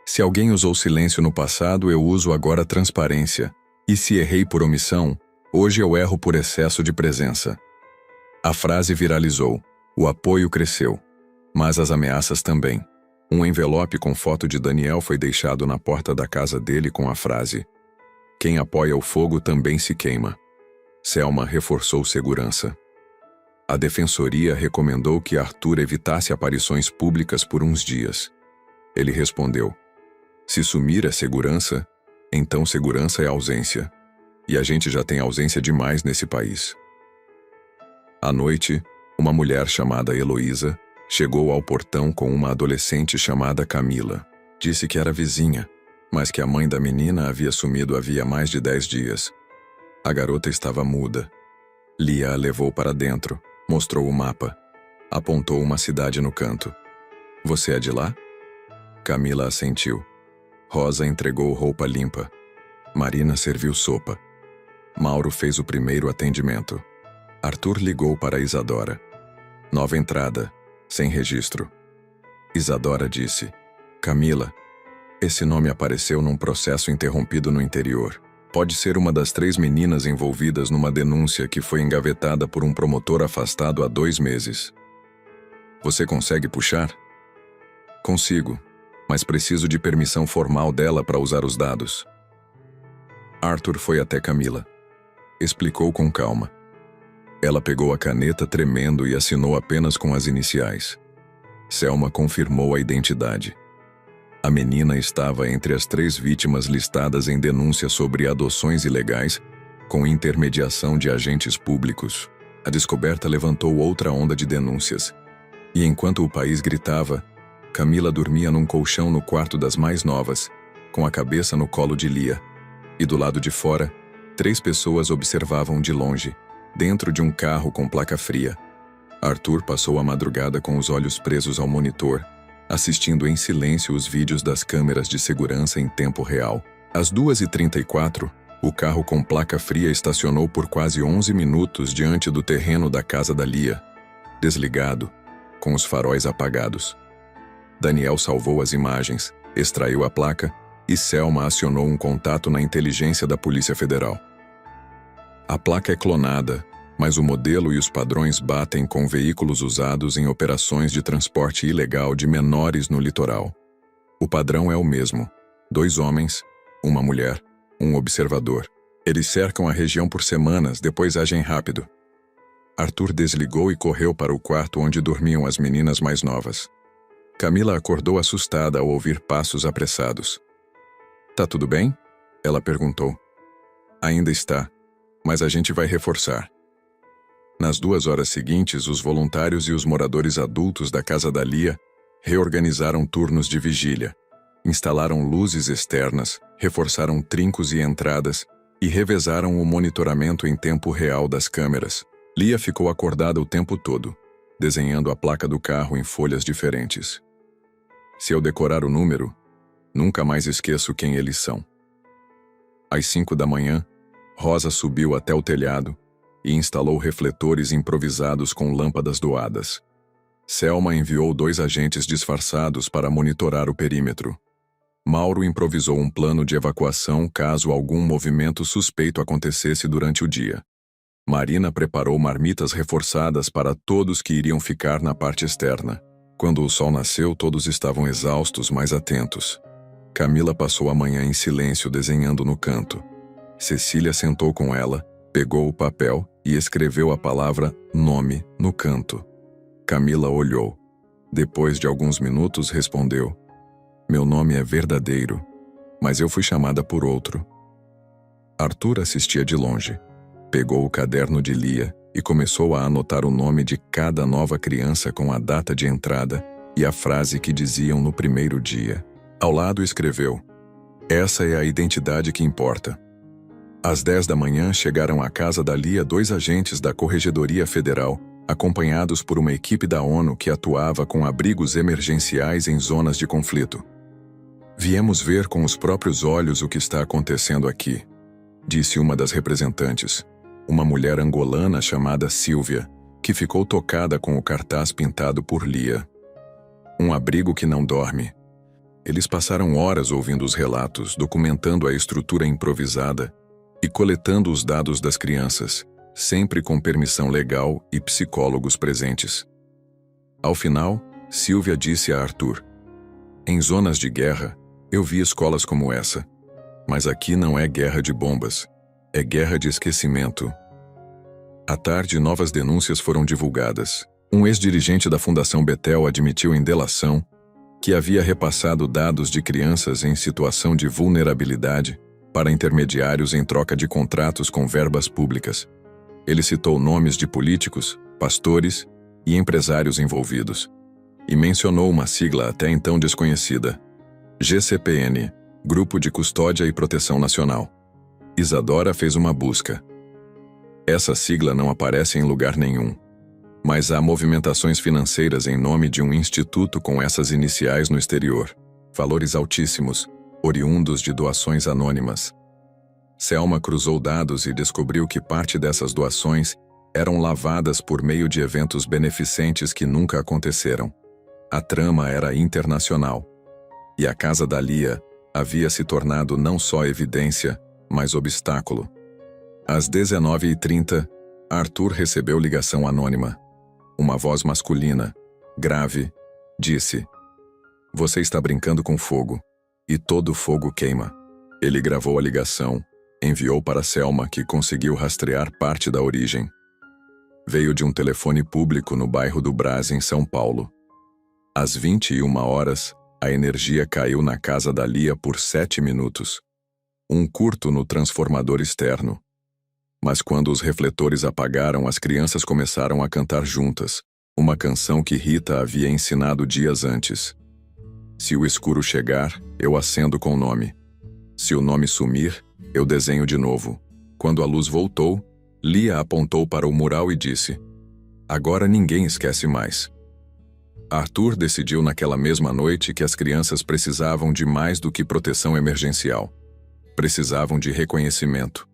Se alguém usou silêncio no passado, eu uso agora transparência. E se errei por omissão, hoje eu erro por excesso de presença. A frase viralizou. O apoio cresceu. Mas as ameaças também. Um envelope com foto de Daniel foi deixado na porta da casa dele com a frase: quem apoia o fogo também se queima. Selma reforçou segurança. A defensoria recomendou que Arthur evitasse aparições públicas por uns dias. Ele respondeu: se sumir é segurança, então segurança é ausência. E a gente já tem ausência demais nesse país. À noite, uma mulher chamada Heloísa chegou ao portão com uma adolescente chamada Camila. Disse que era vizinha, mas que a mãe da menina havia sumido havia mais de 10 dias. A garota estava muda. Lia a levou para dentro, mostrou o mapa, apontou uma cidade no canto. Você é de lá? Camila assentiu. Rosa entregou roupa limpa. Marina serviu sopa. Mauro fez o primeiro atendimento. Arthur ligou para Isadora. Nova entrada, sem registro. Isadora disse: Camila, esse nome apareceu num processo interrompido no interior. Pode ser uma das 3 meninas envolvidas numa denúncia que foi engavetada por um promotor afastado há 2 meses. Você consegue puxar? Consigo, mas preciso de permissão formal dela para usar os dados. Arthur foi até Camila. Explicou com calma. Ela pegou a caneta tremendo e assinou apenas com as iniciais. Selma confirmou a identidade. A menina estava entre as 3 vítimas listadas em denúncia sobre adoções ilegais com intermediação de agentes públicos. A descoberta levantou outra onda de denúncias. E enquanto o país gritava, Camila dormia num colchão no quarto das mais novas, com a cabeça no colo de Lia. E do lado de fora, 3 pessoas observavam de longe, dentro de um carro com placa fria. Arthur passou a madrugada com os olhos presos ao monitor, assistindo em silêncio os vídeos das câmeras de segurança em tempo real. Às 2h34, o carro com placa fria estacionou por quase 11 minutos diante do terreno da casa da Lia, desligado, com os faróis apagados. Daniel salvou as imagens, extraiu a placa e Selma acionou um contato na inteligência da Polícia Federal. A placa é clonada, mas o modelo e os padrões batem com veículos usados em operações de transporte ilegal de menores no litoral. O padrão é o mesmo: 2 homens, uma mulher, um observador. Eles cercam a região por semanas, depois agem rápido. Arthur desligou e correu para o quarto onde dormiam as meninas mais novas. Camila acordou assustada ao ouvir passos apressados. Tá tudo bem? Ela perguntou. Ainda está, mas a gente vai reforçar. Nas 2 horas seguintes, os voluntários e os moradores adultos da casa da Lia reorganizaram turnos de vigília, instalaram luzes externas, reforçaram trincos e entradas e revezaram o monitoramento em tempo real das câmeras. Lia ficou acordada o tempo todo, desenhando a placa do carro em folhas diferentes. Se eu decorar o número, nunca mais esqueço quem eles são. Às 5 da manhã, Rosa subiu até o telhado e instalou refletores improvisados com lâmpadas doadas. Selma enviou 2 agentes disfarçados para monitorar o perímetro. Mauro improvisou um plano de evacuação caso algum movimento suspeito acontecesse durante o dia. Marina preparou marmitas reforçadas para todos que iriam ficar na parte externa. Quando o sol nasceu, todos estavam exaustos, mas atentos. Camila passou a manhã em silêncio desenhando no canto. Cecília sentou com ela, pegou o papel e escreveu a palavra nome no canto. Camila olhou. Depois de alguns minutos respondeu: "Meu nome é verdadeiro, mas eu fui chamada por outro." Arthur assistia de longe. Pegou o caderno de Lia e começou a anotar o nome de cada nova criança com a data de entrada e a frase que diziam no primeiro dia. Ao lado escreveu: "Essa é a identidade que importa." Às 10 da manhã chegaram à casa da Lia 2 agentes da Corregedoria Federal, acompanhados por uma equipe da ONU que atuava com abrigos emergenciais em zonas de conflito. "Viemos ver com os próprios olhos o que está acontecendo aqui", disse uma das representantes, uma mulher angolana chamada Silvia, que ficou tocada com o cartaz pintado por Lia. "Um abrigo que não dorme." Eles passaram horas ouvindo os relatos, documentando a estrutura improvisada e coletando os dados das crianças, sempre com permissão legal e psicólogos presentes. Ao final, Silvia disse a Arthur: "Em zonas de guerra, eu vi escolas como essa. Mas aqui não é guerra de bombas, é guerra de esquecimento." À tarde, novas denúncias foram divulgadas. Um ex-dirigente da Fundação Betel admitiu em delação que havia repassado dados de crianças em situação de vulnerabilidade para intermediários em troca de contratos com verbas públicas. Ele citou nomes de políticos, pastores e empresários envolvidos, e mencionou uma sigla até então desconhecida: GCPN, Grupo de Custódia e Proteção Nacional. Isadora fez uma busca. Essa sigla não aparece em lugar nenhum, mas há movimentações financeiras em nome de um instituto com essas iniciais no exterior. Valores altíssimos, oriundos de doações anônimas. Selma cruzou dados e descobriu que parte dessas doações eram lavadas por meio de eventos beneficentes que nunca aconteceram. A trama era internacional. E a casa da Lia havia se tornado não só evidência, mas obstáculo. Às 19h30, Arthur recebeu ligação anônima. Uma voz masculina, grave, disse: "Você está brincando com fogo, e todo fogo queima." Ele gravou a ligação, enviou para Selma, que conseguiu rastrear parte da origem. Veio de um telefone público no bairro do Brás, em São Paulo. Às 21h, a energia caiu na casa da Lia por 7 minutos. Um curto no transformador externo. Mas quando os refletores apagaram, as crianças começaram a cantar juntas, uma canção que Rita havia ensinado dias antes. "Se o escuro chegar, eu acendo com o nome. Se o nome sumir, eu desenho de novo." Quando a luz voltou, Lia apontou para o mural e disse: "Agora ninguém esquece mais." Arthur decidiu naquela mesma noite que as crianças precisavam de mais do que proteção emergencial. Precisavam de reconhecimento.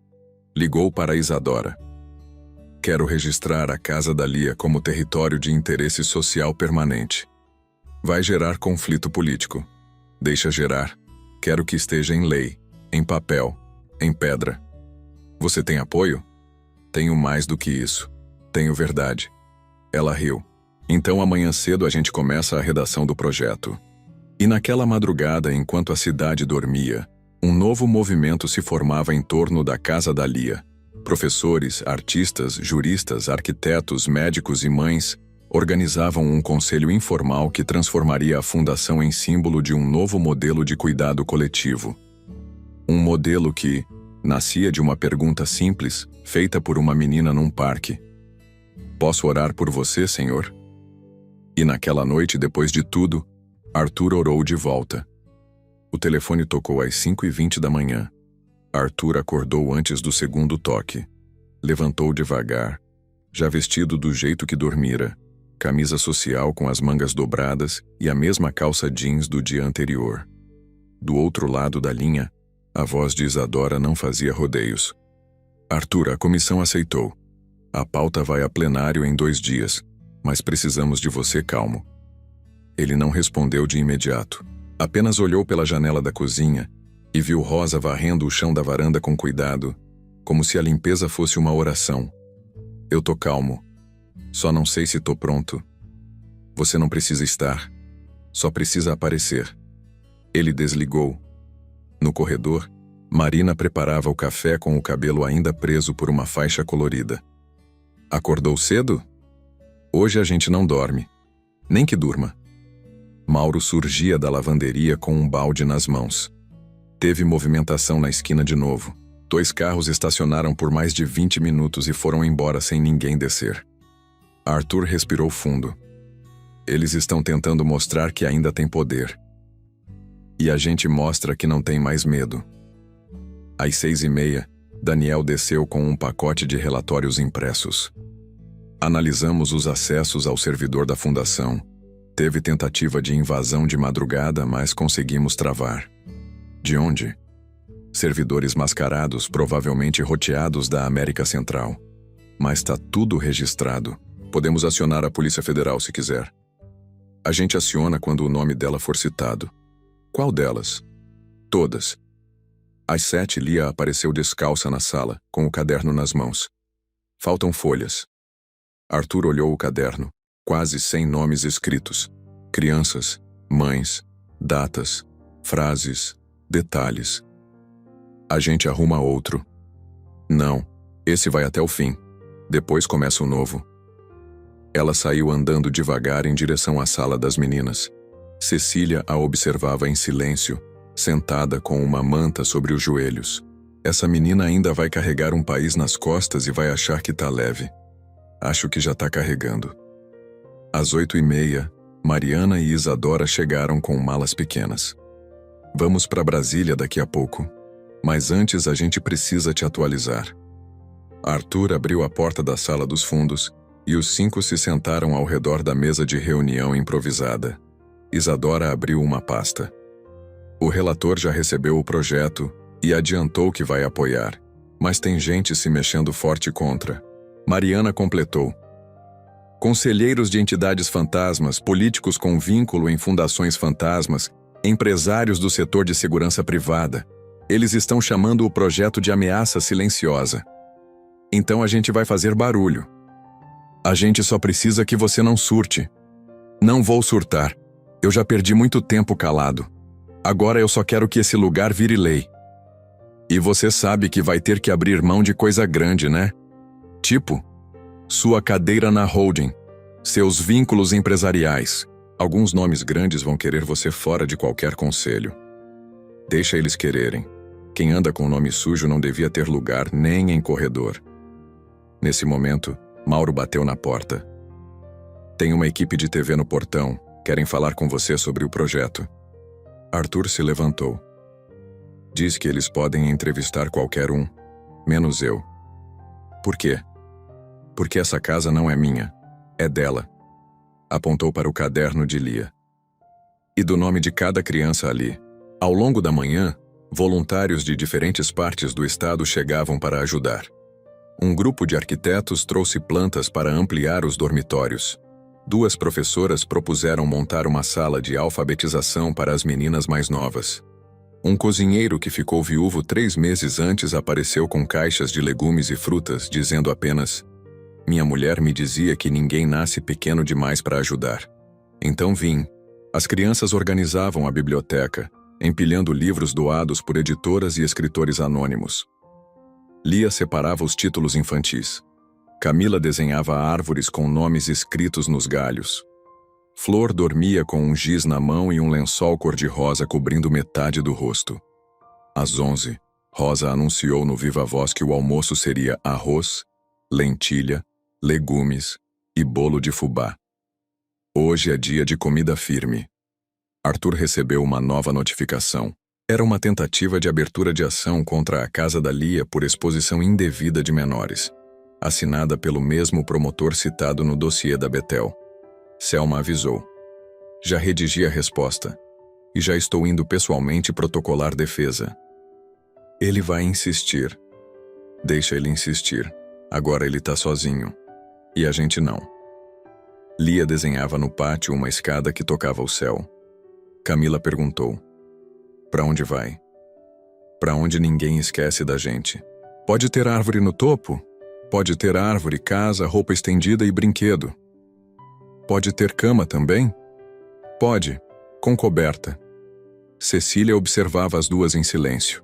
Ligou para Isadora. "Quero registrar a casa da Lia como território de interesse social permanente. Vai gerar conflito político. Deixa gerar. Quero que esteja em lei, em papel, em pedra. Você tem apoio?" "Tenho mais do que isso. Tenho verdade." Ela riu. "Então amanhã cedo a gente começa a redação do projeto." E naquela madrugada, enquanto a cidade dormia, um novo movimento se formava em torno da casa da Lia. Professores, artistas, juristas, arquitetos, médicos e mães organizavam um conselho informal que transformaria a fundação em símbolo de um novo modelo de cuidado coletivo. Um modelo que nascia de uma pergunta simples, feita por uma menina num parque: "Posso orar por você, Senhor?" E naquela noite, depois de tudo, Arthur orou de volta. O telefone tocou às 5h20 da manhã. Arthur acordou antes do segundo toque. Levantou devagar, já vestido do jeito que dormira, camisa social com as mangas dobradas e a mesma calça jeans do dia anterior. Do outro lado da linha, a voz de Isadora não fazia rodeios. "Arthur, a comissão aceitou. A pauta vai a plenário em 2 dias. Mas precisamos de você calmo. Ele não respondeu de imediato. Apenas olhou pela janela da cozinha e viu Rosa varrendo o chão da varanda com cuidado, como se a limpeza fosse uma oração. Eu tô calmo. Só não sei se tô pronto. Você não precisa estar. Só precisa aparecer. Ele desligou. No corredor, Marina preparava o café com o cabelo ainda preso por uma faixa colorida. Acordou cedo? Hoje a gente não dorme. Nem que durma. Mauro surgia da lavanderia com um balde nas mãos. Teve movimentação na esquina de novo. 2 carros estacionaram por mais de 20 minutos e foram embora sem ninguém descer. Arthur respirou fundo. Eles estão tentando mostrar que ainda tem poder. E a gente mostra que não tem mais medo. Às 6h30, Daniel desceu com um pacote de relatórios impressos. Analisamos os acessos ao servidor da fundação. Teve tentativa de invasão de madrugada, mas conseguimos travar. De onde? Servidores mascarados, provavelmente roteados da América Central. Mas tá tudo registrado. Podemos acionar a Polícia Federal se quiser. A gente aciona quando o nome dela for citado. Qual delas? Todas. Às 7, Lia apareceu descalça na sala, com o caderno nas mãos. Faltam folhas. Arthur olhou o caderno. Quase 100 nomes escritos. Crianças, mães, datas, frases, detalhes. A gente arruma outro. Não, esse vai até o fim. Depois começa o novo. Ela saiu andando devagar em direção à sala das meninas. Cecília a observava em silêncio, sentada com uma manta sobre os joelhos. Essa menina ainda vai carregar um país nas costas e vai achar que tá leve. Acho que já tá carregando. Às 8h30, Mariana e Isadora chegaram com malas pequenas. Vamos para Brasília daqui a pouco. Mas antes a gente precisa te atualizar. Arthur abriu a porta da sala dos fundos e os 5 se sentaram ao redor da mesa de reunião improvisada. Isadora abriu uma pasta. O relator já recebeu o projeto e adiantou que vai apoiar, mas tem gente se mexendo forte contra. Mariana completou. Conselheiros de entidades fantasmas, políticos com vínculo em fundações fantasmas, empresários do setor de segurança privada. Eles estão chamando o projeto de ameaça silenciosa. Então a gente vai fazer barulho. A gente só precisa que você não surte. Não vou surtar. Eu já perdi muito tempo calado. Agora eu só quero que esse lugar vire lei. E você sabe que vai ter que abrir mão de coisa grande, né? Tipo, sua cadeira na holding, seus vínculos empresariais. Alguns nomes grandes vão querer você fora de qualquer conselho. Deixa eles quererem. Quem anda com nome sujo não devia ter lugar nem em corredor. Nesse momento, Mauro bateu na porta. Tem uma equipe de TV no portão. Querem falar com você sobre o projeto. Arthur se levantou. Diz que eles podem entrevistar qualquer um, menos eu. Por quê? Porque essa casa não é minha, é dela. Apontou para o caderno de Lia. E do nome de cada criança ali. Ao longo da manhã, voluntários de diferentes partes do estado chegavam para ajudar. Um grupo de arquitetos trouxe plantas para ampliar os dormitórios. 2 professoras propuseram montar uma sala de alfabetização para as meninas mais novas. Um cozinheiro que ficou viúvo 3 meses antes apareceu com caixas de legumes e frutas, dizendo apenas: "Minha mulher me dizia que ninguém nasce pequeno demais para ajudar. Então vim." As crianças organizavam a biblioteca, empilhando livros doados por editoras e escritores anônimos. Lia separava os títulos infantis. Camila desenhava árvores com nomes escritos nos galhos. Flor dormia com um giz na mão e um lençol cor-de-rosa cobrindo metade do rosto. Às 11, Rosa anunciou no viva voz que o almoço seria arroz, lentilha, legumes e bolo de fubá. Hoje é dia de comida firme. Arthur recebeu uma nova notificação. Era uma tentativa de abertura de ação contra a casa da Lia por exposição indevida de menores, assinada pelo mesmo promotor citado no dossiê da Betel. Selma avisou. Já redigi a resposta. E já estou indo pessoalmente protocolar defesa. Ele vai insistir. Deixa ele insistir. Agora ele tá sozinho. E a gente não. Lia desenhava no pátio uma escada que tocava o céu. Camila perguntou: "Para onde vai?" "Para onde ninguém esquece da gente. Pode ter árvore no topo? Pode ter árvore, casa, roupa estendida e brinquedo. Pode ter cama também?" "Pode, com coberta." Cecília observava as duas em silêncio.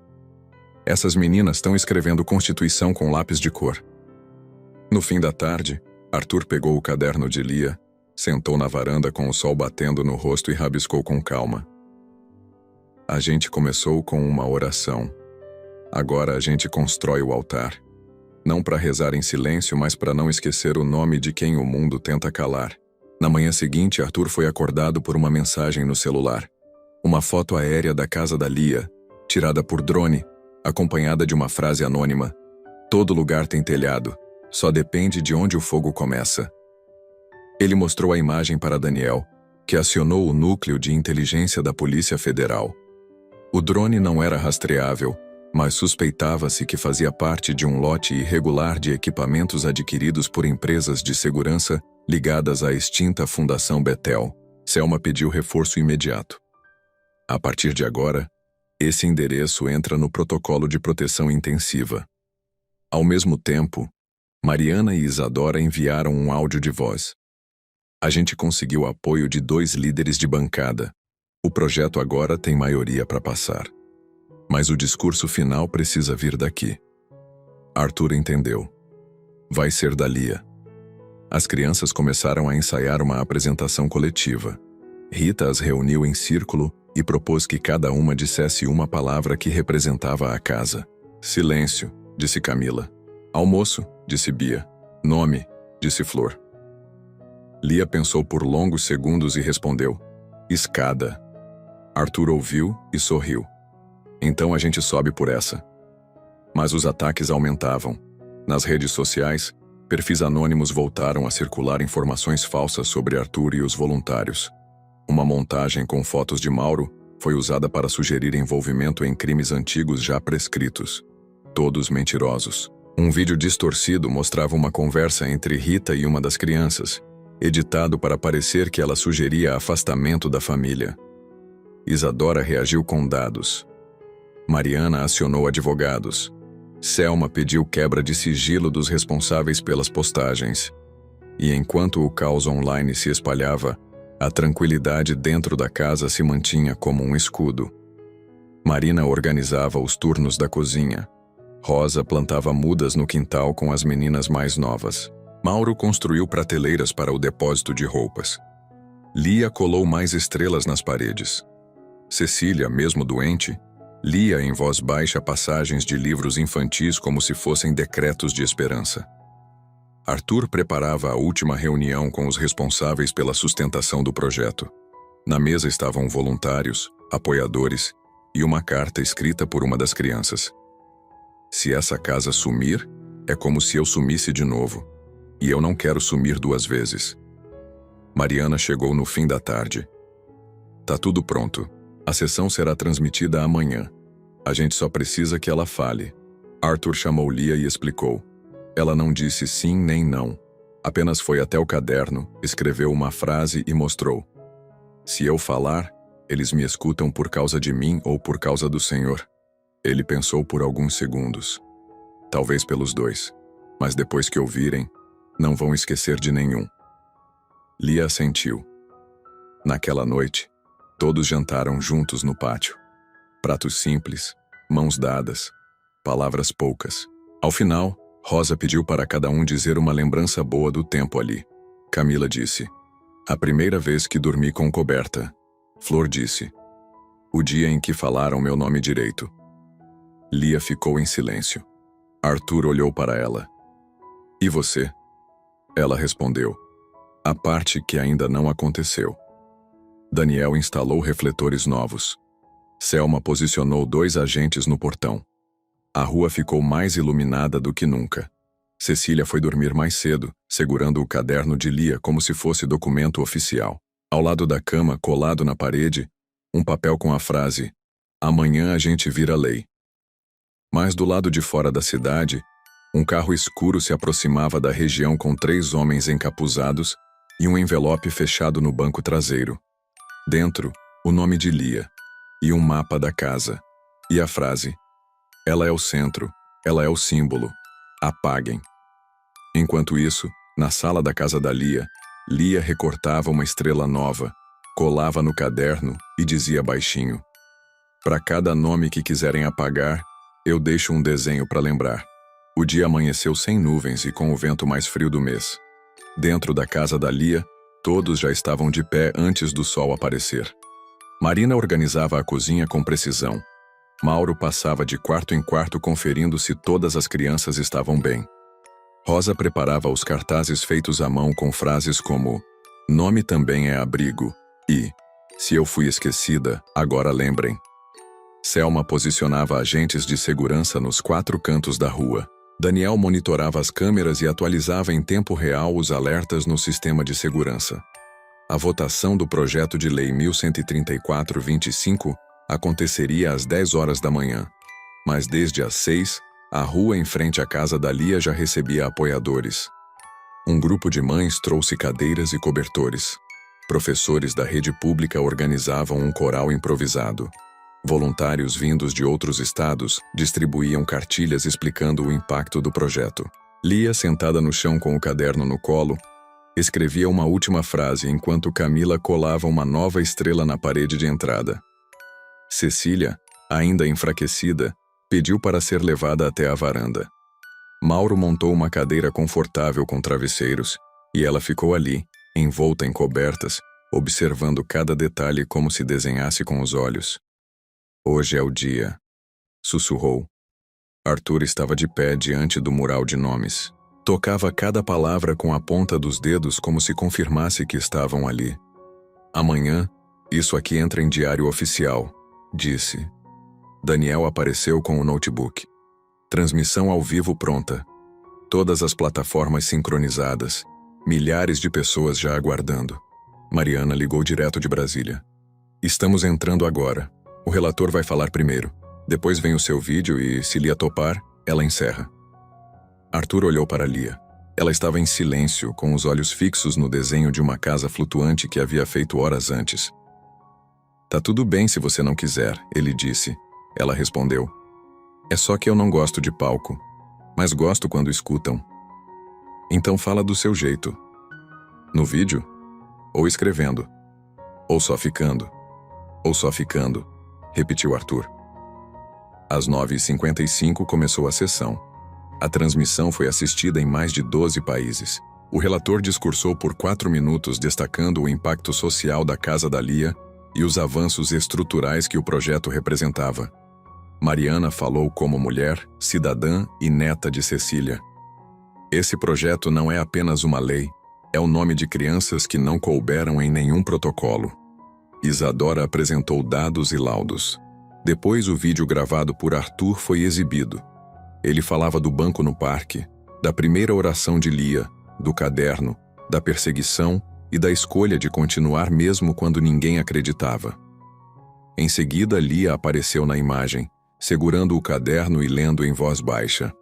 Essas meninas estão escrevendo Constituição com lápis de cor. No fim da tarde, Arthur pegou o caderno de Lia, sentou na varanda com o sol batendo no rosto e rabiscou com calma. "A gente começou com uma oração. Agora a gente constrói o altar. Não para rezar em silêncio, mas para não esquecer o nome de quem o mundo tenta calar." Na manhã seguinte, Arthur foi acordado por uma mensagem no celular. Uma foto aérea da casa da Lia, tirada por drone, acompanhada de uma frase anônima: "Todo lugar tem telhado, só depende de onde o fogo começa." Ele mostrou a imagem para Daniel, que acionou o núcleo de inteligência da Polícia Federal. O drone não era rastreável, mas suspeitava-se que fazia parte de um lote irregular de equipamentos adquiridos por empresas de segurança ligadas à extinta Fundação Betel. Selma pediu reforço imediato. A partir de agora, esse endereço entra no protocolo de proteção intensiva. Ao mesmo tempo, Mariana e Isadora enviaram um áudio de voz. "A gente conseguiu apoio de 2 líderes de bancada. O projeto agora tem maioria para passar. Mas o discurso final precisa vir daqui." Arthur entendeu. Vai ser da Lia. As crianças começaram a ensaiar uma apresentação coletiva. Rita as reuniu em círculo e propôs que cada uma dissesse uma palavra que representava a casa. "Silêncio", disse Camila. "Almoço", disse Bia. "Nome", disse Flor. Lia pensou por longos segundos e respondeu: "Escada." Arthur ouviu e sorriu. "Então a gente sobe por essa." Mas os ataques aumentavam. Nas redes sociais, perfis anônimos voltaram a circular informações falsas sobre Arthur e os voluntários. Uma montagem com fotos de Mauro foi usada para sugerir envolvimento em crimes antigos já prescritos. Todos mentirosos. Um vídeo distorcido mostrava uma conversa entre Rita e uma das crianças, editado para parecer que ela sugeria afastamento da família. Isadora reagiu com dados. Mariana acionou advogados. Selma pediu quebra de sigilo dos responsáveis pelas postagens. E enquanto o caos online se espalhava, a tranquilidade dentro da casa se mantinha como um escudo. Marina organizava os turnos da cozinha. Rosa plantava mudas no quintal com as meninas mais novas. Mauro construiu prateleiras para o depósito de roupas. Lia colou mais estrelas nas paredes. Cecília, mesmo doente, lia em voz baixa passagens de livros infantis como se fossem decretos de esperança. Arthur preparava a última reunião com os responsáveis pela sustentação do projeto. Na mesa estavam voluntários, apoiadores e uma carta escrita por uma das crianças. "Se essa casa sumir, é como se eu sumisse de novo. E eu não quero sumir 2 vezes." Mariana chegou no fim da tarde. "Tá tudo pronto. A sessão será transmitida amanhã. A gente só precisa que ela fale." Arthur chamou Lia e explicou. Ela não disse sim nem não. Apenas foi até o caderno, escreveu uma frase e mostrou. "Se eu falar, eles me escutam por causa de mim ou por causa do Senhor." Ele pensou por alguns segundos. Talvez pelos 2. Mas depois que ouvirem, não vão esquecer de nenhum. Lia assentiu. Naquela noite, todos jantaram juntos no pátio. Pratos simples, mãos dadas, palavras poucas. Ao final, Rosa pediu para cada um dizer uma lembrança boa do tempo ali. Camila disse: "A primeira vez que dormi com coberta." Flor disse: "O dia em que falaram meu nome direito." Lia ficou em silêncio. Arthur olhou para ela. "E você?" Ela respondeu: "A parte que ainda não aconteceu." Daniel instalou refletores novos. Selma posicionou 2 agentes no portão. A rua ficou mais iluminada do que nunca. Cecília foi dormir mais cedo, segurando o caderno de Lia como se fosse documento oficial. Ao lado da cama, colado na parede, um papel com a frase: "Amanhã a gente vira lei." Mas do lado de fora da cidade, um carro escuro se aproximava da região com 3 homens encapuzados, e um envelope fechado no banco traseiro. Dentro, o nome de Lia e um mapa da casa. E a frase: "Ela é o centro, ela é o símbolo. Apaguem." Enquanto isso, na sala da casa da Lia, Lia recortava uma estrela nova, colava no caderno e dizia baixinho: "Para cada nome que quiserem apagar, eu deixo um desenho para lembrar." O dia amanheceu sem nuvens e com o vento mais frio do mês. Dentro da casa da Lia, todos já estavam de pé antes do sol aparecer. Marina organizava a cozinha com precisão. Mauro passava de quarto em quarto conferindo se todas as crianças estavam bem. Rosa preparava os cartazes feitos à mão com frases como: "Nome também é abrigo" e "Se eu fui esquecida, agora lembrem." Selma posicionava agentes de segurança nos 4 cantos da rua. Daniel monitorava as câmeras e atualizava em tempo real os alertas no sistema de segurança. A votação do projeto de lei 1134-25 aconteceria às 10 horas da manhã. Mas desde às 6, a rua em frente à casa da Lia já recebia apoiadores. Um grupo de mães trouxe cadeiras e cobertores. Professores da rede pública organizavam um coral improvisado. Voluntários vindos de outros estados distribuíam cartilhas explicando o impacto do projeto. Lia, sentada no chão com o caderno no colo, escrevia uma última frase enquanto Camila colava uma nova estrela na parede de entrada. Cecília, ainda enfraquecida, pediu para ser levada até a varanda. Mauro montou uma cadeira confortável com travesseiros e ela ficou ali, envolta em cobertas, observando cada detalhe como se desenhasse com os olhos. "Hoje é o dia", sussurrou. Arthur estava de pé diante do mural de nomes. Tocava cada palavra com a ponta dos dedos como se confirmasse que estavam ali. "Amanhã, isso aqui entra em diário oficial", disse. Daniel apareceu com o notebook. Transmissão ao vivo pronta. Todas as plataformas sincronizadas. Milhares de pessoas já aguardando. Mariana ligou direto de Brasília. "Estamos entrando agora. O relator vai falar primeiro. Depois vem o seu vídeo e, se Lia topar, ela encerra." Arthur olhou para Lia. Ela estava em silêncio, com os olhos fixos no desenho de uma casa flutuante que havia feito horas antes. "Tá tudo bem se você não quiser", ele disse. Ela respondeu: "É só que eu não gosto de palco, mas gosto quando escutam." "Então fala do seu jeito. No vídeo? Ou escrevendo? Ou só ficando?" "Ou só ficando", repetiu Arthur. Às 9h55 começou a sessão. A transmissão foi assistida em mais de 12 países. O relator discursou por 4 minutos destacando o impacto social da Casa da Lia e os avanços estruturais que o projeto representava. Mariana falou como mulher, cidadã e neta de Cecília. "Esse projeto não é apenas uma lei, é o nome de crianças que não couberam em nenhum protocolo." Isadora apresentou dados e laudos. Depois o vídeo gravado por Arthur foi exibido. Ele falava do banco no parque, da primeira oração de Lia, do caderno, da perseguição e da escolha de continuar mesmo quando ninguém acreditava. Em seguida, Lia apareceu na imagem, segurando o caderno e lendo em voz baixa: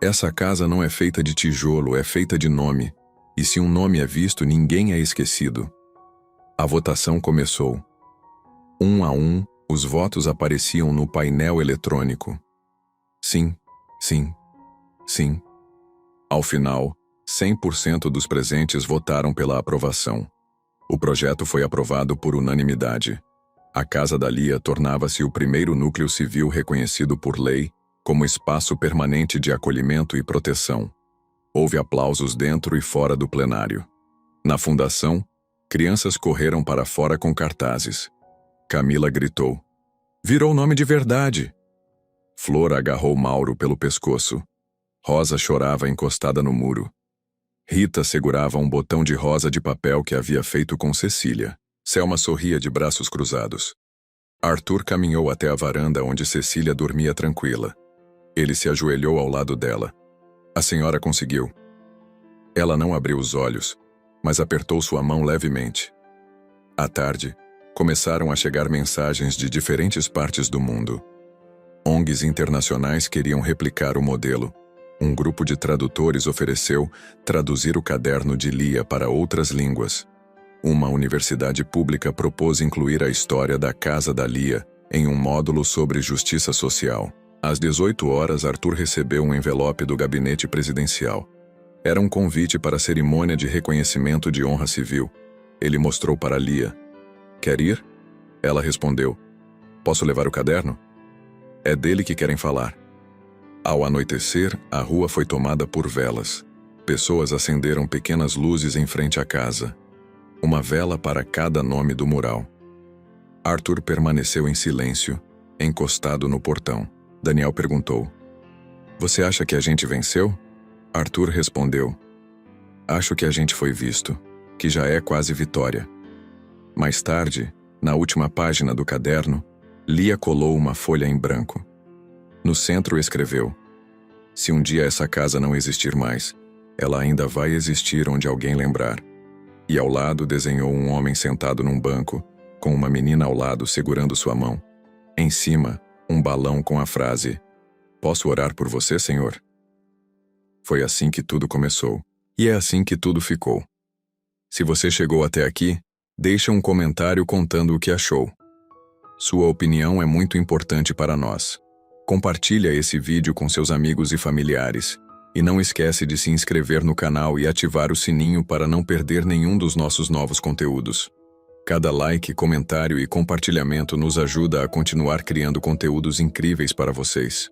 "Essa casa não é feita de tijolo, é feita de nome. E se um nome é visto, ninguém é esquecido." A votação começou. Um a um, os votos apareciam no painel eletrônico. Sim, sim, sim. Ao final, 100% dos presentes votaram pela aprovação. O projeto foi aprovado por unanimidade. A Casa da Lia tornava-se o primeiro núcleo civil reconhecido por lei como espaço permanente de acolhimento e proteção. Houve aplausos dentro e fora do plenário. Na fundação, crianças correram para fora com cartazes. Camila gritou: "Virou nome de verdade!" Flor agarrou Mauro pelo pescoço. Rosa chorava encostada no muro. Rita segurava um botão de rosa de papel que havia feito com Cecília. Selma sorria de braços cruzados. Arthur caminhou até a varanda onde Cecília dormia tranquila. Ele se ajoelhou ao lado dela. "A senhora conseguiu." Ela não abriu os olhos, mas apertou sua mão levemente. À tarde, começaram a chegar mensagens de diferentes partes do mundo. ONGs internacionais queriam replicar o modelo. Um grupo de tradutores ofereceu traduzir o caderno de Lia para outras línguas. Uma universidade pública propôs incluir a história da casa da Lia em um módulo sobre justiça social. Às 18 horas, Arthur recebeu um envelope do gabinete presidencial. Era um convite para a cerimônia de reconhecimento de honra civil. Ele mostrou para Lia. Quer ir? Ela respondeu. Posso levar o caderno? É dele que querem falar. Ao anoitecer, a rua foi tomada por velas. Pessoas acenderam pequenas luzes em frente à casa. Uma vela para cada nome do mural. Arthur permaneceu em silêncio, encostado no portão. Daniel perguntou. Você acha que a gente venceu? Arthur respondeu. Acho que a gente foi visto, que já é quase vitória. Mais tarde, na última página do caderno, Lia colou uma folha em branco. No centro escreveu: se um dia essa casa não existir mais, ela ainda vai existir onde alguém lembrar. E ao lado desenhou um homem sentado num banco, com uma menina ao lado segurando sua mão. Em cima, um balão com a frase: Posso orar por você, Senhor? Foi assim que tudo começou. E é assim que tudo ficou. Se você chegou até aqui, deixa um comentário contando o que achou. Sua opinião é muito importante para nós. Compartilha esse vídeo com seus amigos e familiares. E não esquece de se inscrever no canal e ativar o sininho para não perder nenhum dos nossos novos conteúdos. Cada like, comentário e compartilhamento nos ajuda a continuar criando conteúdos incríveis para vocês.